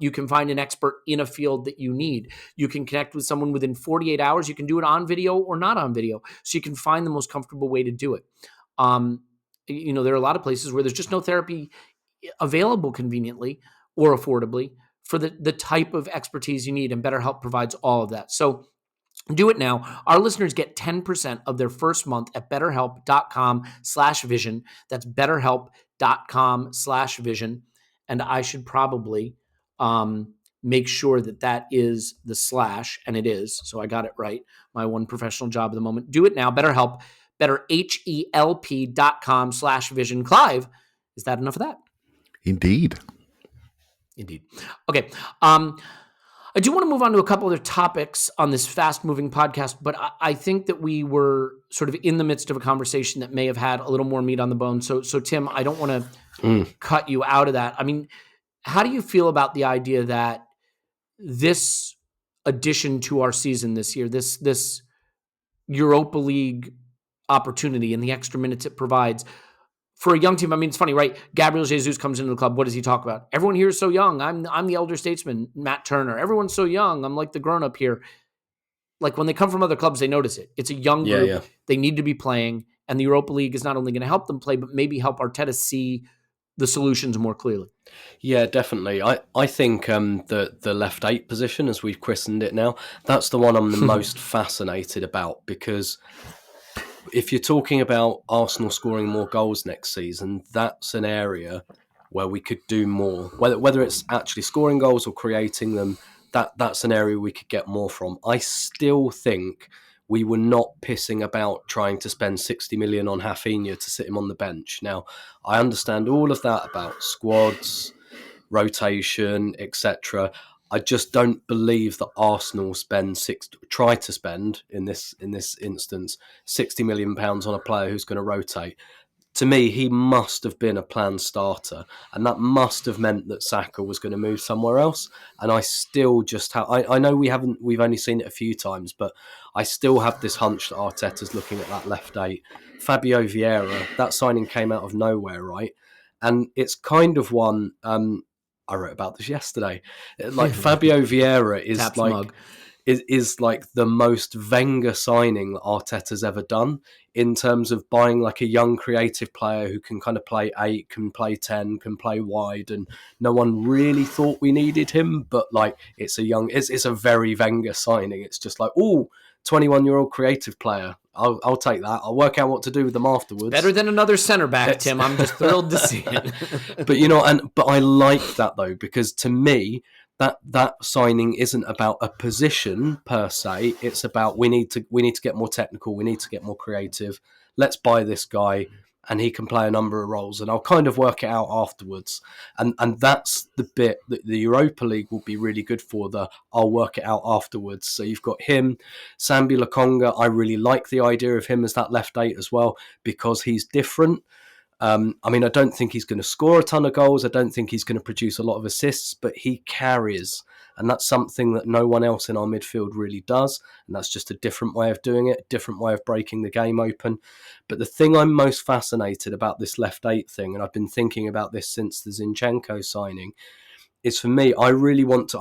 You can find an expert in a field that you need. You can connect with someone within 48 hours. You can do it on video or not on video. So you can find the most comfortable way to do it. There are a lot of places where there's just no therapy available conveniently or affordably for the type of expertise you need, and BetterHelp provides all of that. So do it now. Our listeners get 10% of their first month at BetterHelp.com/vision. That's BetterHelp.com/vision. And I should probably make sure that is the slash, and it is. So I got it right. My one professional job at the moment. Do it now. BetterHelp, BetterHelp.com/vision. Clive, is that enough of that? Indeed. Okay. I do want to move on to a couple other topics on this fast-moving podcast, but I think that we were sort of in the midst of a conversation that may have had a little more meat on the bone. So Tim, I don't want to cut you out of that. I mean, how do you feel about the idea that this addition to our season this year, this Europa League opportunity and the extra minutes it provides for a young team? I mean, it's funny, right? Gabriel Jesus comes into the club. What does he talk about? Everyone here is so young. I'm the elder statesman, Matt Turner. Everyone's so young. I'm like the grown-up here. Like when they come from other clubs, they notice it. It's a young group. Yeah. They need to be playing. And the Europa League is not only going to help them play, but maybe help Arteta see the solutions more clearly. Yeah, definitely. I think the left 8 position, as we've christened it now, that's the one I'm the most fascinated about, because if you're talking about Arsenal scoring more goals next season, that's an area where we could do more. Whether it's actually scoring goals or creating them, that's an area we could get more from. I still think we were not pissing about trying to spend 60 million on Rafinha to sit him on the bench. Now, I understand all of that about squads, rotation, etc. I just don't believe that Arsenal try to spend in this instance £60 million on a player who's going to rotate. To me, he must have been a planned starter, and that must have meant that Xhaka was going to move somewhere else. And I still just have, I know we've only seen it a few times, but I still have this hunch that Arteta's looking at that left eight. Fabio Vieira, that signing came out of nowhere, right? And it's kind of one, I wrote about this yesterday. Like Fabio Vieira is like the most Wenger signing that Arteta's ever done, in terms of buying like a young creative player who can kind of play 8, can play 10, can play wide, and no one really thought we needed him, but like it's a very Wenger signing. It's just like, 21-year-old creative player. I'll take that. I'll work out what to do with them afterwards. Better than another centre back, Tim. I'm just thrilled to see it. But I like that though, because to me, that signing isn't about a position per se. It's about we need to get more technical. We need to get more creative. Let's buy this guy, and he can play a number of roles, and I'll kind of work it out afterwards. And that's the bit that the Europa League will be really good for. I'll work it out afterwards. So you've got him, Sambi Lokonga. I really like the idea of him as that left 8 as well, because he's different. I don't think he's going to score a ton of goals. I don't think he's going to produce a lot of assists, but he carries. And that's something that no one else in our midfield really does. And that's just a different way of doing it, a different way of breaking the game open. But the thing I'm most fascinated about this left 8 thing, and I've been thinking about this since the Zinchenko signing, is for me, I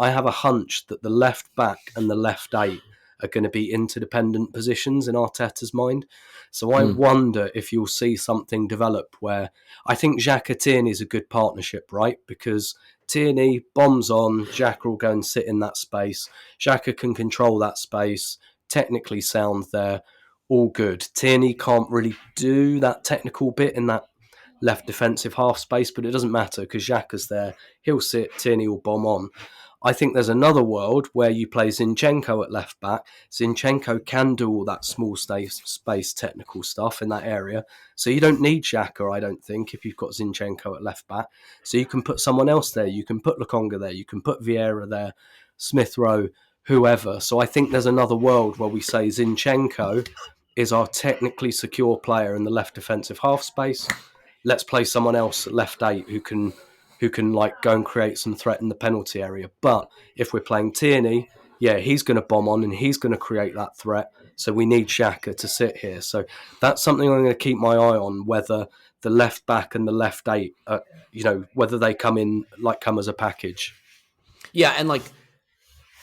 have a hunch that the left back and the left 8 are going to be interdependent positions in Arteta's mind. So I wonder if you'll see something develop where I think Xhaka Tierney is a good partnership, right? Because Tierney bombs on, Xhaka will go and sit in that space. Xhaka can control that space, technically sound there, all good. Tierney can't really do that technical bit in that left defensive half space, but it doesn't matter because Xhaka's there. He'll sit, Tierney will bomb on. I think there's another world where you play Zinchenko at left back. Zinchenko can do all that small space technical stuff in that area. So you don't need Xhaka, I don't think, if you've got Zinchenko at left back. So you can put someone else there. You can put Lokonga there. You can put Vieira there, Smith Rowe, whoever. So I think there's another world where we say Zinchenko is our technically secure player in the left defensive half space. Let's play someone else at left 8 who can like go and create some threat in the penalty area. But if we're playing Tierney, he's going to bomb on and he's going to create that threat. So we need Xhaka to sit here. So that's something I'm going to keep my eye on, whether the left back and the left 8, whether they come as a package. Yeah, and like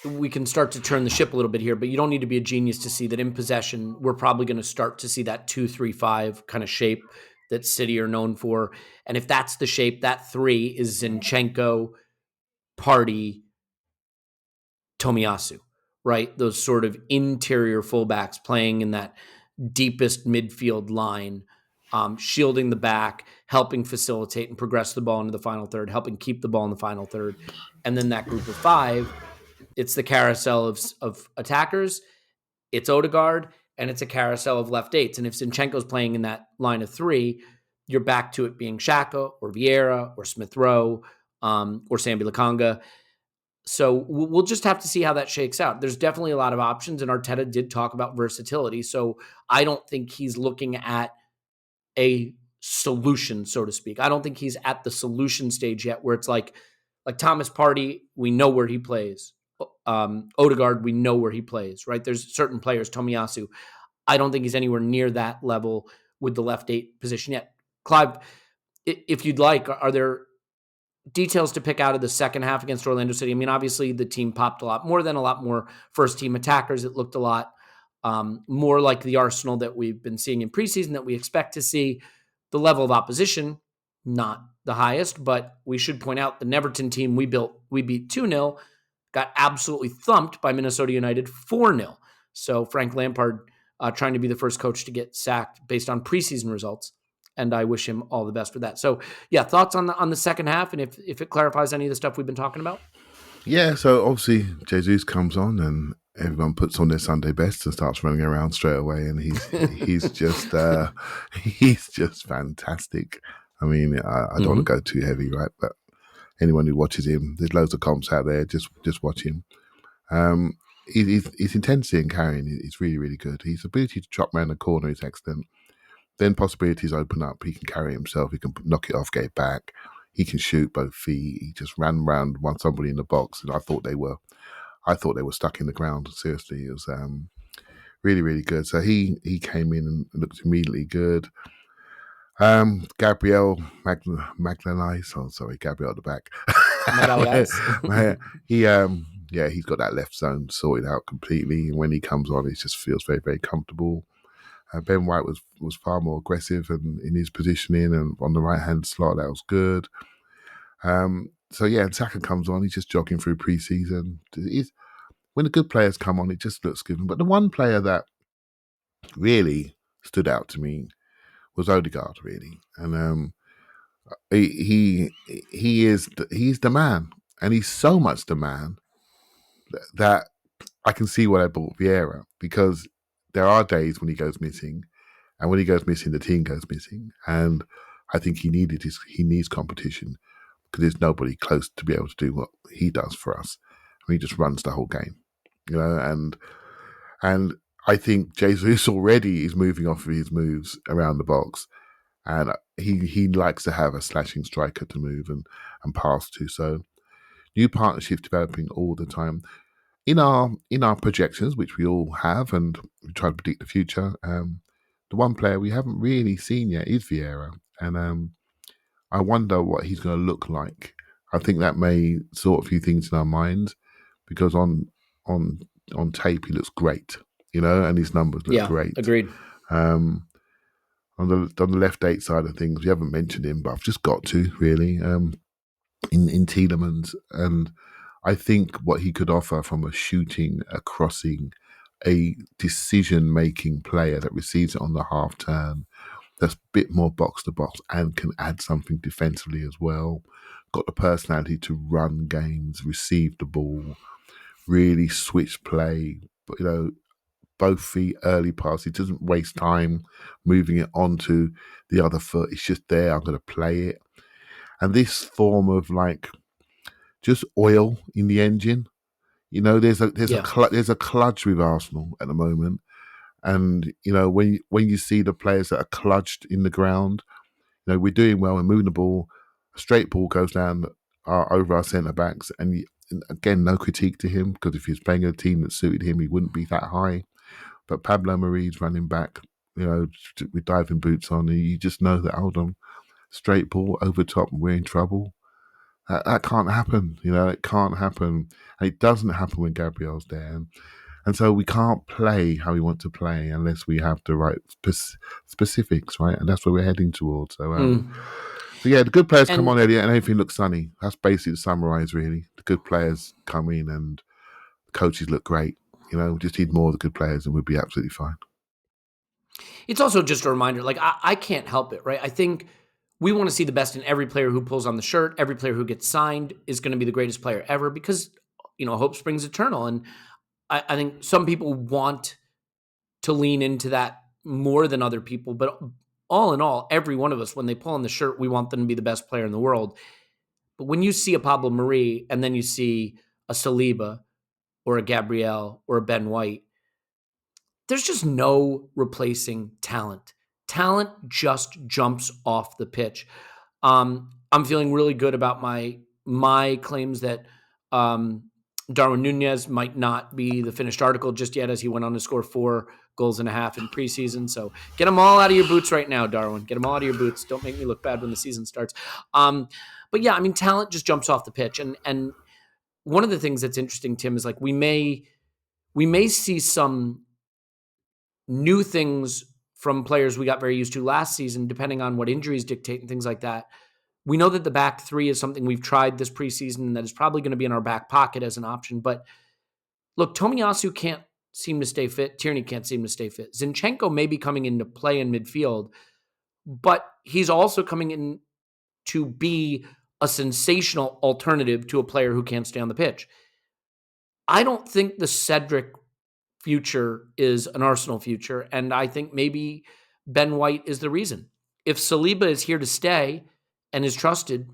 we can start to turn the ship a little bit here, but you don't need to be a genius to see that in possession, we're probably going to start to see that 2-3-5 kind of shape that City are known for. And if that's the shape, that 3 is Zinchenko, Partey, Tomiyasu, right? Those sort of interior fullbacks playing in that deepest midfield line, shielding the back, helping facilitate and progress the ball into the final third, helping keep the ball in the final third. And then that group of 5, it's the carousel of attackers, it's Odegaard, and it's a carousel of left 8s. And if Zinchenko's playing in that line of 3, you're back to it being Xhaka or Vieira or Smith Rowe or Sambi Lokonga. So we'll just have to see how that shakes out. There's definitely a lot of options, and Arteta did talk about versatility. So I don't think he's looking at a solution, so to speak. I don't think he's at the solution stage yet where it's like Thomas Partey, we know where he plays. Odegaard, we know where he plays, right? There's certain players, Tomiyasu. I don't think he's anywhere near that level with the left 8 position yet. Clive, if you'd like, are there details to pick out of the second half against Orlando City? I mean, obviously the team popped a lot more first team attackers. It looked a lot more like the Arsenal that we've been seeing in preseason that we expect to see. The level of opposition, not the highest, but we should point out the Neverton team we beat 2-0, got absolutely thumped by Minnesota United 4-0. So Frank Lampard trying to be the first coach to get sacked based on preseason results. And I wish him all the best with that. So, thoughts on the second half, and if it clarifies any of the stuff we've been talking about? Yeah, so obviously Jesus comes on and everyone puts on their Sunday best and starts running around straight away, and he's just he's just fantastic. I mean, I don't want to go too heavy, right? But anyone who watches him, there's loads of comps out there. Just watch him. His intensity and carrying is really, really good. His ability to chop around the corner is excellent. Then possibilities open up. He can carry himself. He can knock it off, get it back. He can shoot both feet. He just ran around one somebody in the box, and I thought they were stuck in the ground. Seriously, it was really, really good. So he came in and looked immediately good. Gabriel Magalhaes. Oh, sorry, Gabriel at the back. He's got that left zone sorted out completely. And when he comes on, it just feels very, very comfortable. Ben White was far more aggressive and in his positioning and on the right hand slot. That was good. Xhaka comes on. He's just jogging through preseason. When the good players come on, it just looks good. But the one player that really stood out to me was Odegaard, really, and he's the man, and he's so much the man that I can see why I bought Vieira, because there are days when he goes missing, and when he goes missing, the team goes missing, and I think he needs competition, because there's nobody close to be able to do what he does for us. I mean, he just runs the whole game, and I think Jesus already is moving off of his moves around the box, and he likes to have a slashing striker to move and pass to. So new partnerships developing all the time. In our projections, which we all have, and we try to predict the future, the one player we haven't really seen yet is Vieira, and I wonder what he's going to look like. I think that may sort a few things in our minds, because on tape he looks great, and his numbers look great. Agreed. On the left 8 side of things, we haven't mentioned him, but I've just got to really in Tielemans, and I think what he could offer from a shooting, a crossing, a decision-making player that receives it on the half turn, that's a bit more box to box and can add something defensively as well. Got the personality to run games, receive the ball, really switch play, but both feet, early pass. He doesn't waste time moving it onto the other foot. It's just there. I'm going to play it. And this form of just oil in the engine. There's a kludge with Arsenal at the moment, and when you see the players that are kludged in the ground, we're doing well and moving the ball. A straight ball goes down over our centre backs, and again, no critique to him, because if he was playing a team that suited him, he wouldn't be that high. But Pablo Mari's running back, with diving boots on, and you just know that, hold on, straight ball over top, and we're in trouble. That can't happen, it can't happen. And it doesn't happen when Gabriel's there. And so we can't play how we want to play unless we have the right specifics, right? And that's where we're heading towards. So, the good players come on, Elliot, and everything looks sunny. That's basically the summarise, really. The good players come in and the coaches look great. We just need more of the good players and we'll be absolutely fine. It's also just a reminder, I can't help it, right? I think we want to see the best in every player who pulls on the shirt. Every player who gets signed is going to be the greatest player ever, because, hope springs eternal. And I think some people want to lean into that more than other people. But all in all, every one of us, when they pull on the shirt, we want them to be the best player in the world. But when you see a Pablo Mari and then you see a Saliba or a Gabriel or a Ben White, there's just no replacing talent. Talent just jumps off the pitch. I'm feeling really good about my claims that Darwin Nunez might not be the finished article just yet, as he went on to score 4.5 goals in preseason. So get them all out of your boots right now, Darwin. Get them all out of your boots. Don't make me look bad when the season starts. But yeah, I mean, talent just jumps off the pitch. And one of the things that's interesting, Tim, is we may see some new things from players we got very used to last season, depending on what injuries dictate and things like that. We know that the back three is something we've tried this preseason and that is probably going to be in our back pocket as an option. But look, Tomiyasu can't seem to stay fit. Tierney can't seem to stay fit. Zinchenko may be coming into play in midfield, but he's also coming in to be a sensational alternative to a player who can't stay on the pitch. I don't think the Cedric future is an Arsenal future, and I think maybe Ben White is the reason. If Saliba is here to stay and is trusted,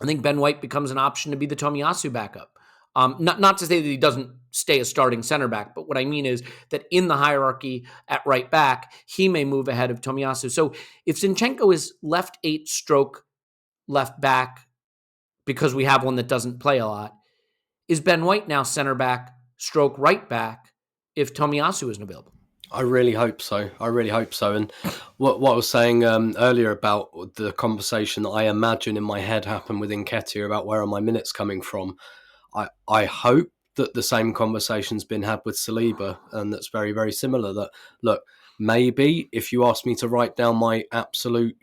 I think Ben White becomes an option to be the Tomiyasu backup. Not to say that he doesn't stay a starting center back, but what I mean is that in the hierarchy at right back, he may move ahead of Tomiyasu. So if Zinchenko is left 8 stroke left back because we have one that doesn't play a lot, is Ben White now center back stroke right back if Tomiyasu isn't available? I really hope so. And what I was saying earlier about the conversation that I imagine in my head happened with Nketiah about where are my minutes coming from, I hope that the same conversation's been had with Saliba, and that's very, very similar. That, look, maybe if you ask me to write down my absolute,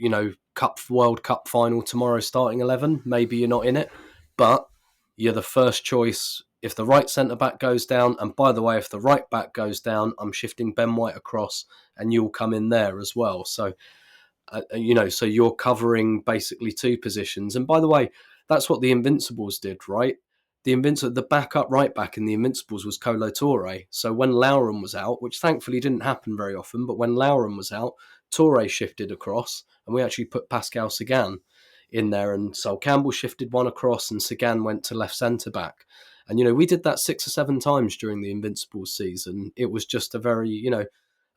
World Cup final tomorrow starting 11, maybe you're not in it, but you're the first choice if the right centre-back goes down. And by the way, if the right back goes down, I'm shifting Ben White across and you'll come in there as well. So, so you're covering basically 2 positions. And by the way, that's what the Invincibles did, right? The backup right back in the Invincibles was Kolo Touré. So when Lauren was out, which thankfully didn't happen very often, but when Lauren was out, Touré shifted across and we actually put Pascal Sagan in there, and Sol Campbell shifted one across and Sagan went to left centre-back. And, we did that 6 or 7 times during the Invincibles season. It was just a very,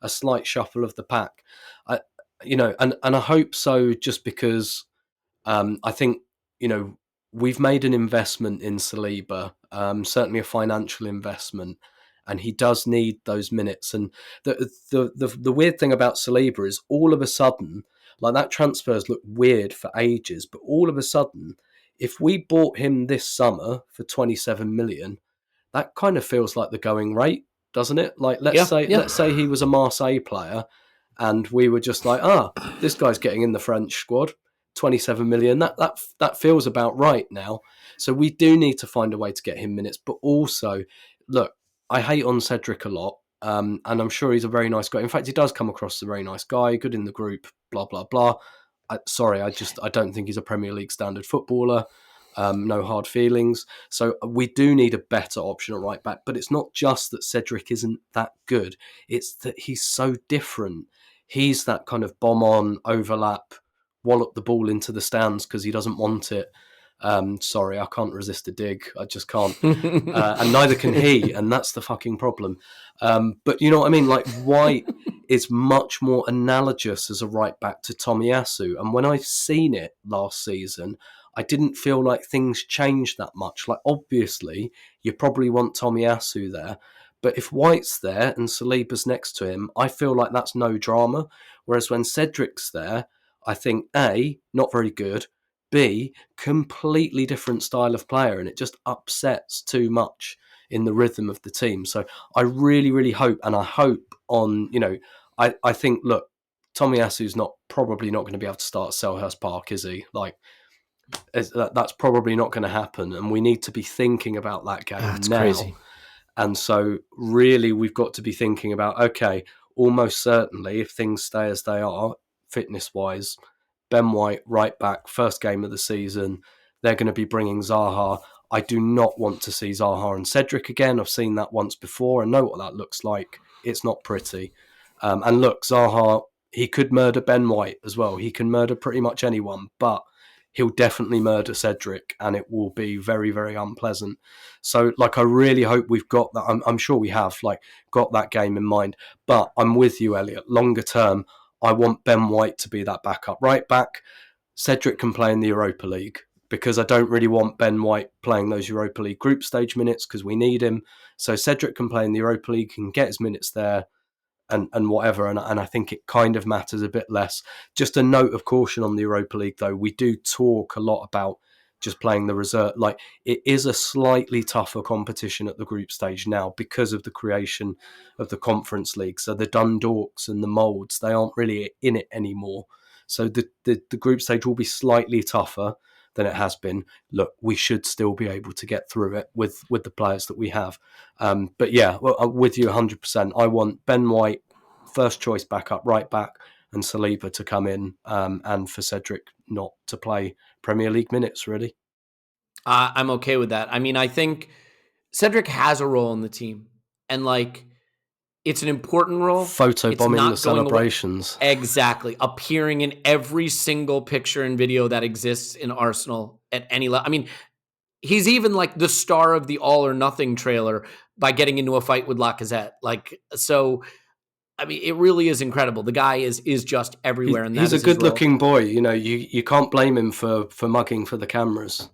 a slight shuffle of the pack. And I hope so, just because I think, we've made an investment in Saliba, certainly a financial investment, and he does need those minutes. And the weird thing about Saliba is all of a sudden, like, that transfer's looked weird for ages, but all of a sudden, if we bought him this summer for 27 million, that kind of feels like the going rate, doesn't it? Like, let's say he was a Marseille player and we were just like, this guy's getting in the French squad, 27 million. That feels about right now. So we do need to find a way to get him minutes. But also, look, I hate on Cedric a lot. And I'm sure he's a very nice guy. In fact, he does come across as a very nice guy, good in the group, blah, blah, blah. I don't think he's a Premier League standard footballer. No hard feelings. So we do need a better option at right back. But it's not just that Cedric isn't that good. It's that he's so different. He's that kind of bomb on, overlap, wallop the ball into the stands because he doesn't want it. Sorry, I can't resist a dig. I just can't. And neither can he. And that's the fucking problem. But you know what I mean? Like, White is much more analogous as a right back to Tomiyasu. And when I've seen it last season, I didn't feel like things changed that much. Like, obviously, you probably want Tomiyasu there. But if White's there and Saliba's next to him, I feel like that's no drama. Whereas when Cedric's there, I think, A, not very good, B, completely different style of player, and it just upsets too much in the rhythm of the team. So I really, really hope, and I hope on, I think, look, Tomiyasu's probably not going to be able to start at Selhurst Park, is he? Like, that's probably not going to happen, and we need to be thinking about that game now. Crazy. And so really we've got to be thinking about, okay, almost certainly if things stay as they are, fitness-wise, Ben White, right back, first game of the season, they're going to be bringing Zaha. I do not want to see Zaha and Cedric again. I've seen that once before and know what that looks like. It's not pretty. And look, Zaha, he could murder Ben White as well. He can murder pretty much anyone, but he'll definitely murder Cedric, and it will be very, very unpleasant. So, like, I really hope we've got that. I'm sure we have, like, got that game in mind. But I'm with you, Elliot. Longer term, I want Ben White to be that backup right back. Cedric can play in the Europa League, because I don't really want Ben White playing those Europa League group stage minutes because we need him. So Cedric can play in the Europa League, can get his minutes there, and whatever, and I think it kind of matters a bit less. Just a note of caution on the Europa League, though. We do talk a lot about just playing the reserve. Like, it is a slightly tougher competition at the group stage now because of the creation of the Conference League. So the Dundalks and the Moldes, they aren't really in it anymore. So the group stage will be slightly tougher than it has been. Look, we should still be able to get through it with the players that we have. But yeah, well, I'm with you 100%. I want Ben White, first choice backup right back, and Saliba to come in, and for Cedric not to play Premier League minutes, really. I'm okay with that. I mean, I think Cedric has a role in the team, and like, it's an important role. Photobombing the celebrations. Exactly. Appearing in every single picture and video that exists in Arsenal at any level. I mean, he's even like the star of the All or Nothing trailer by getting into a fight with Lacazette. Like, so, I mean, it really is incredible. The guy is just everywhere. And he's a good-looking boy. You know, you can't blame him for mugging for the cameras.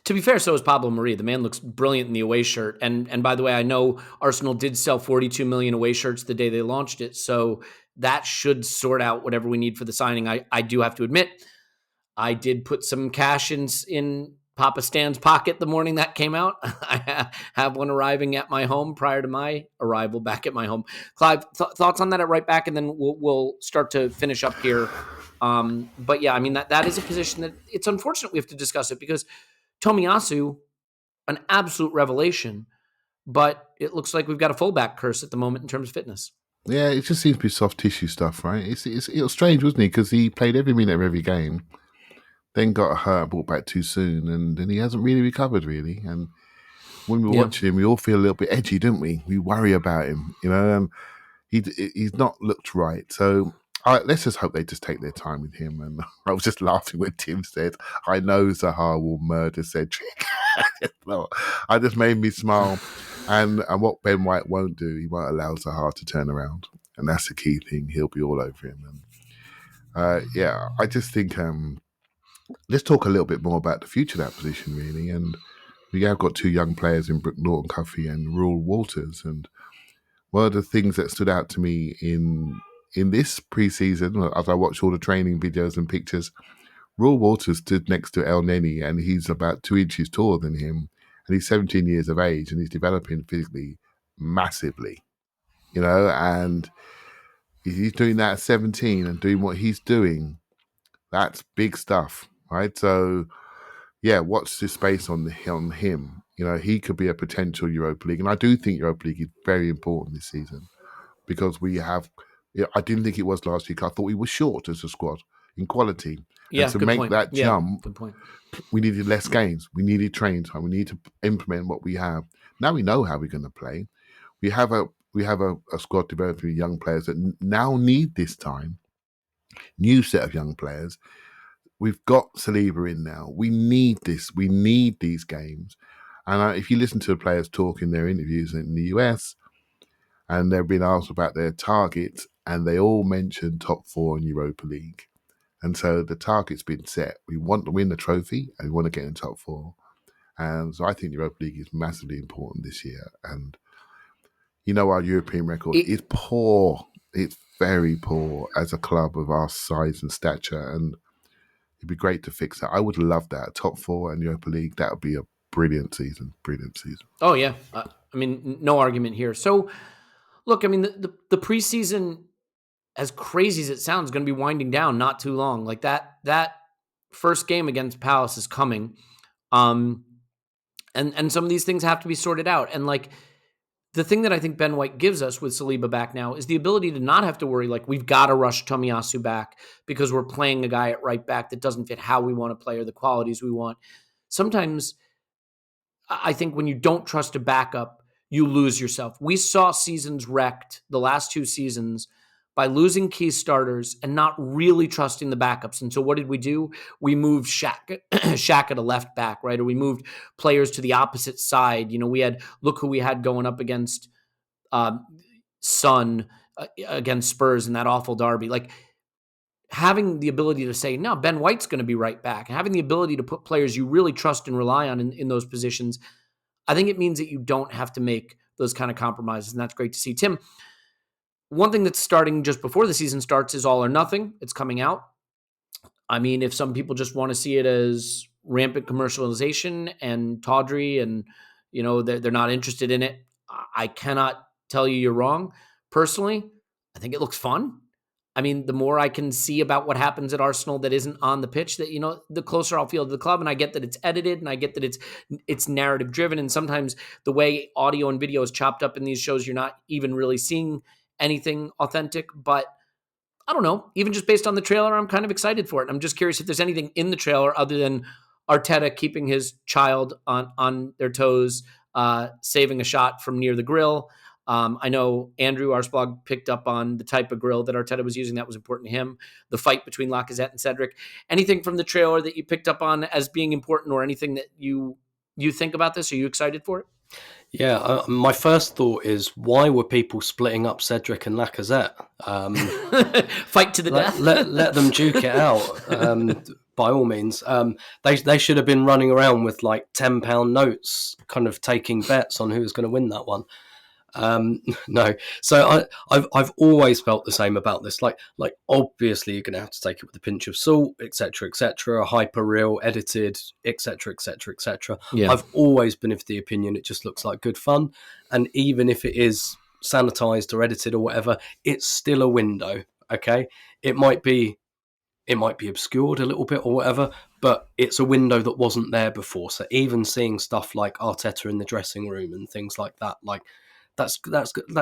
To be fair, so is Pablo Mari. The man looks brilliant in the away shirt. And by the way, I know Arsenal did sell 42 million away shirts the day they launched it. So that should sort out whatever we need for the signing. I do have to admit, I did put some cash in Papa Stan's pocket the morning that came out. I have one arriving at my home prior to my arrival back at my home. Clive, thoughts on that at right back, and then we'll start to finish up here. But yeah, I mean, that is a position that it's unfortunate we have to discuss it because Tomiyasu, an absolute revelation, but it looks like we've got a fullback curse at the moment in terms of fitness. Yeah, it just seems to be soft tissue stuff, right? It was strange, wasn't he? Because he played every minute of every game, then got hurt, brought back too soon, and then he hasn't really recovered, really. And when we were watching him, we all feel a little bit edgy, didn't we? We worry about him, you know. He's not looked right. So let's just hope they just take their time with him. And I was just laughing when Tim said, "I know Zaha will murder Cedric." I just made me smile. And what Ben White won't do, he won't allow Zaha to turn around. And that's the key thing. He'll be all over him. And I just think let's talk a little bit more about the future of that position, really. And we have got two young players in Brooke Norton-Cuffy and Rule Walters. And one of the things that stood out to me in this preseason, as I watched all the training videos and pictures, Rule Walters stood next to El Neni, and he's about 2 inches taller than him. And he's 17 years of age, and he's developing physically massively, you know, and he's doing that at 17 and doing what he's doing. That's big stuff, right? So, yeah, watch this space on him. You know, he could be a potential Europa League. And I do think Europa League is very important this season because we have, I didn't think it was last week. I thought we were short as a squad in quality. Yeah, and to make that jump, good point. We needed less games. We needed training time. We need to implement what we have. Now we know how we're going to play. We have a squad developing with young players that now need this time. New set of young players. We've got Saliba in now. We need this. We need these games. And if you listen to the players talk in their interviews in the US, and they've been asked about their targets, and they all mention top 4 in Europa League. And so the target's been set. We want to win the trophy and we want to get in top 4. And so I think the Europa League is massively important this year. And, you know, our European record is poor. It's very poor as a club of our size and stature. And it'd be great to fix that. I would love that. Top 4 and Europa League, that would be a brilliant season. Brilliant season. Oh, yeah. I mean, no argument here. So, look, I mean, the preseason, as crazy as it sounds, is going to be winding down not too long. Like that first game against Palace is coming. And some of these things have to be sorted out. And like the thing that I think Ben White gives us with Saliba back now is the ability to not have to worry, like we've got to rush Tomiyasu back because we're playing a guy at right back that doesn't fit how we want to play or the qualities we want. Sometimes I think when you don't trust a backup, you lose yourself. We saw seasons wrecked the last 2 seasons by losing key starters and not really trusting the backups. And so what did we do? We moved Xhaka to left back, right? Or we moved players to the opposite side. You know, look who we had going up against Son against Spurs in that awful derby. Like having the ability to say, no, Ben White's going to be right back, and having the ability to put players you really trust and rely on in those positions, I think it means that you don't have to make those kind of compromises. And that's great to see. Tim, one thing that's starting just before the season starts is All or Nothing. It's coming out. I mean, if some people just want to see it as rampant commercialization and tawdry and, you know, they're not interested in it, I cannot tell you you're wrong. Personally, I think it looks fun. I mean, the more I can see about what happens at Arsenal that isn't on the pitch, that, you know, the closer I'll feel to the club. And I get that it's edited and I get that it's narrative driven. And sometimes the way audio and video is chopped up in these shows, you're not even really seeing anything authentic, but I don't know, even just based on the trailer, I'm kind of excited for it. I'm just curious if there's anything in the trailer other than Arteta keeping his child on their toes, saving a shot from near the grill. I know Andrew Arsblog picked up on the type of grill that Arteta was using. That was important to him. The fight between Lacazette and Cedric. Anything from the trailer that you picked up on as being important, or anything that you think about this? Are you excited for it? Yeah, my first thought is, why were people splitting up Cedric and Lacazette? Fight to the death. Let them duke it out. By all means, they should have been running around with like £10 notes, kind of taking bets on who was going to win that one. No, so I've always felt the same about this. Like obviously you're going to have to take it with a pinch of salt, etc., hyper real, edited, etc. Yeah. I've always been of the opinion it just looks like good fun, and even if it is sanitized or edited or whatever, it's still a window. Okay, it might be obscured a little bit or whatever, but it's a window that wasn't there before. So even seeing stuff like Arteta in the dressing room and things like that, like that's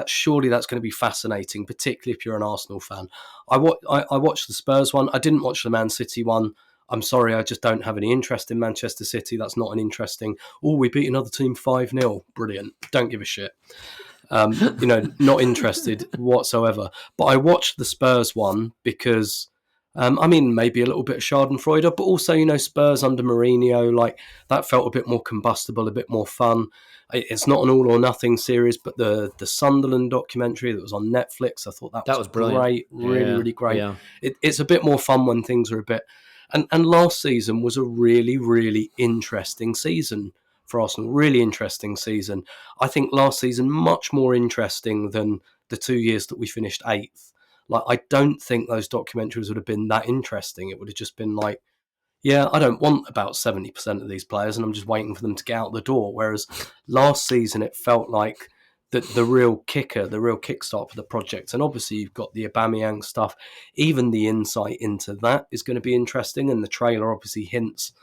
surely that's going to be fascinating, particularly if you're an Arsenal fan. I watched the Spurs one. I didn't watch the Man City one. I'm sorry, I just don't have any interest in Manchester City. That's not an interesting, we beat another team 5-0. Brilliant. Don't give a shit. Not interested whatsoever. But I watched the Spurs one because maybe a little bit of Schadenfreude, but also, Spurs under Mourinho, like that felt a bit more combustible, a bit more fun. It's not an all or nothing series, but the Sunderland documentary that was on Netflix, I thought that was great, really great. Yeah. It's a bit more fun when things are a bit. And last season was a really, really interesting season for Arsenal. Really interesting season. I think last season much more interesting than the 2 years that we finished 8th. Like, I don't think those documentaries would have been that interesting. It would have just been like, yeah, I don't want about 70% of these players and I'm just waiting for them to get out the door. Whereas last season, it felt like the real kicker, the real kickstart for the project. And obviously you've got the Aubameyang stuff. Even the insight into that is going to be interesting. And the trailer obviously hints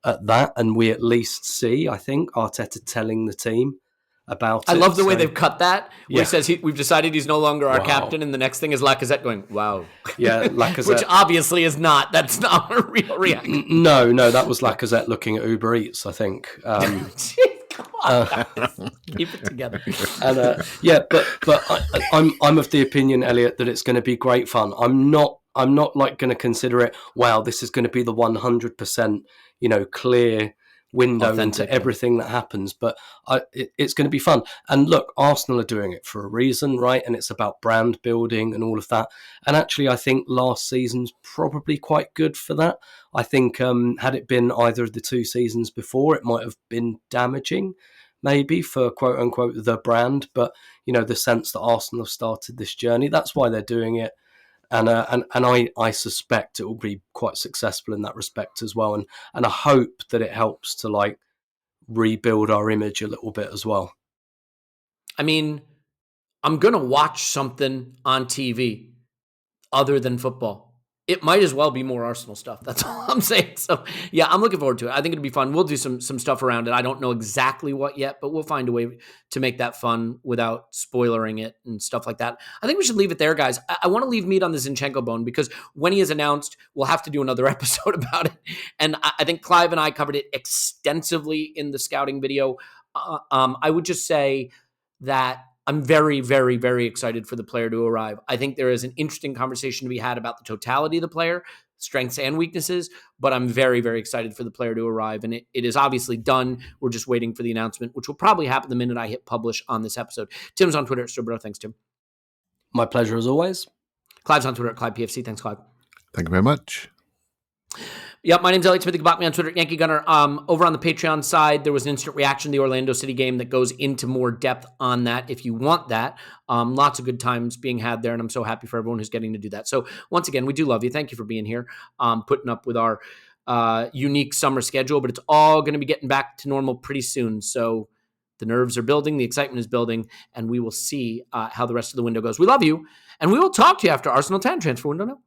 at that. And we at least see, I think, Arteta telling the team about it. I love the way they've cut that. Where he says we've decided he's no longer our captain, and the next thing is Lacazette going, wow. Yeah, Lacazette. Which obviously is not. That's not a real reaction. No, that was Lacazette looking at Uber Eats, I think. Come on, guys. Keep it together. And but I'm of the opinion, Elliot, that it's going to be great fun. I'm not like going to consider it, wow, this is going to be the 100%, clear window into everything that happens, but it's going to be fun. And look, Arsenal are doing it for a reason, right? And it's about brand building and all of that. And actually, I think last season's probably quite good for that. I think had it been either of the 2 seasons before, it might have been damaging, maybe, for quote unquote the brand. But the sense that Arsenal have started this journey, that's why they're doing it. And I suspect it will be quite successful in that respect as well. And I hope that it helps to like rebuild our image a little bit as well. I mean, I'm going to watch something on TV other than football. It might as well be more Arsenal stuff. That's all I'm saying. So, yeah, I'm looking forward to it. I think it'll be fun. We'll do some stuff around it. I don't know exactly what yet, but we'll find a way to make that fun without spoilering it and stuff like that. I think we should leave it there, guys. I want to leave meat on the Zinchenko bone because when he is announced, we'll have to do another episode about it. And I think Clive and I covered it extensively in the scouting video. I would just say that I'm very, very, very excited for the player to arrive. I think there is an interesting conversation to be had about the totality of the player, strengths and weaknesses, but I'm very, very excited for the player to arrive. And it is obviously done. We're just waiting for the announcement, which will probably happen the minute I hit publish on this episode. Tim's on Twitter at Stubro. Thanks, Tim. My pleasure as always. Clive's on Twitter at ClivePFC. Thanks, Clive. Thank you very much. Yep, my name's Elliot Smith. You can block me on Twitter at Yankee Gunner. Over on the Patreon side, there was an instant reaction to the Orlando City game that goes into more depth on that if you want that. Lots of good times being had there, and I'm so happy for everyone who's getting to do that. So once again, we do love you. Thank you for being here, putting up with our unique summer schedule, but it's all going to be getting back to normal pretty soon. So the nerves are building, the excitement is building, and we will see how the rest of the window goes. We love you, and we will talk to you after Arsenal 10 transfer window now.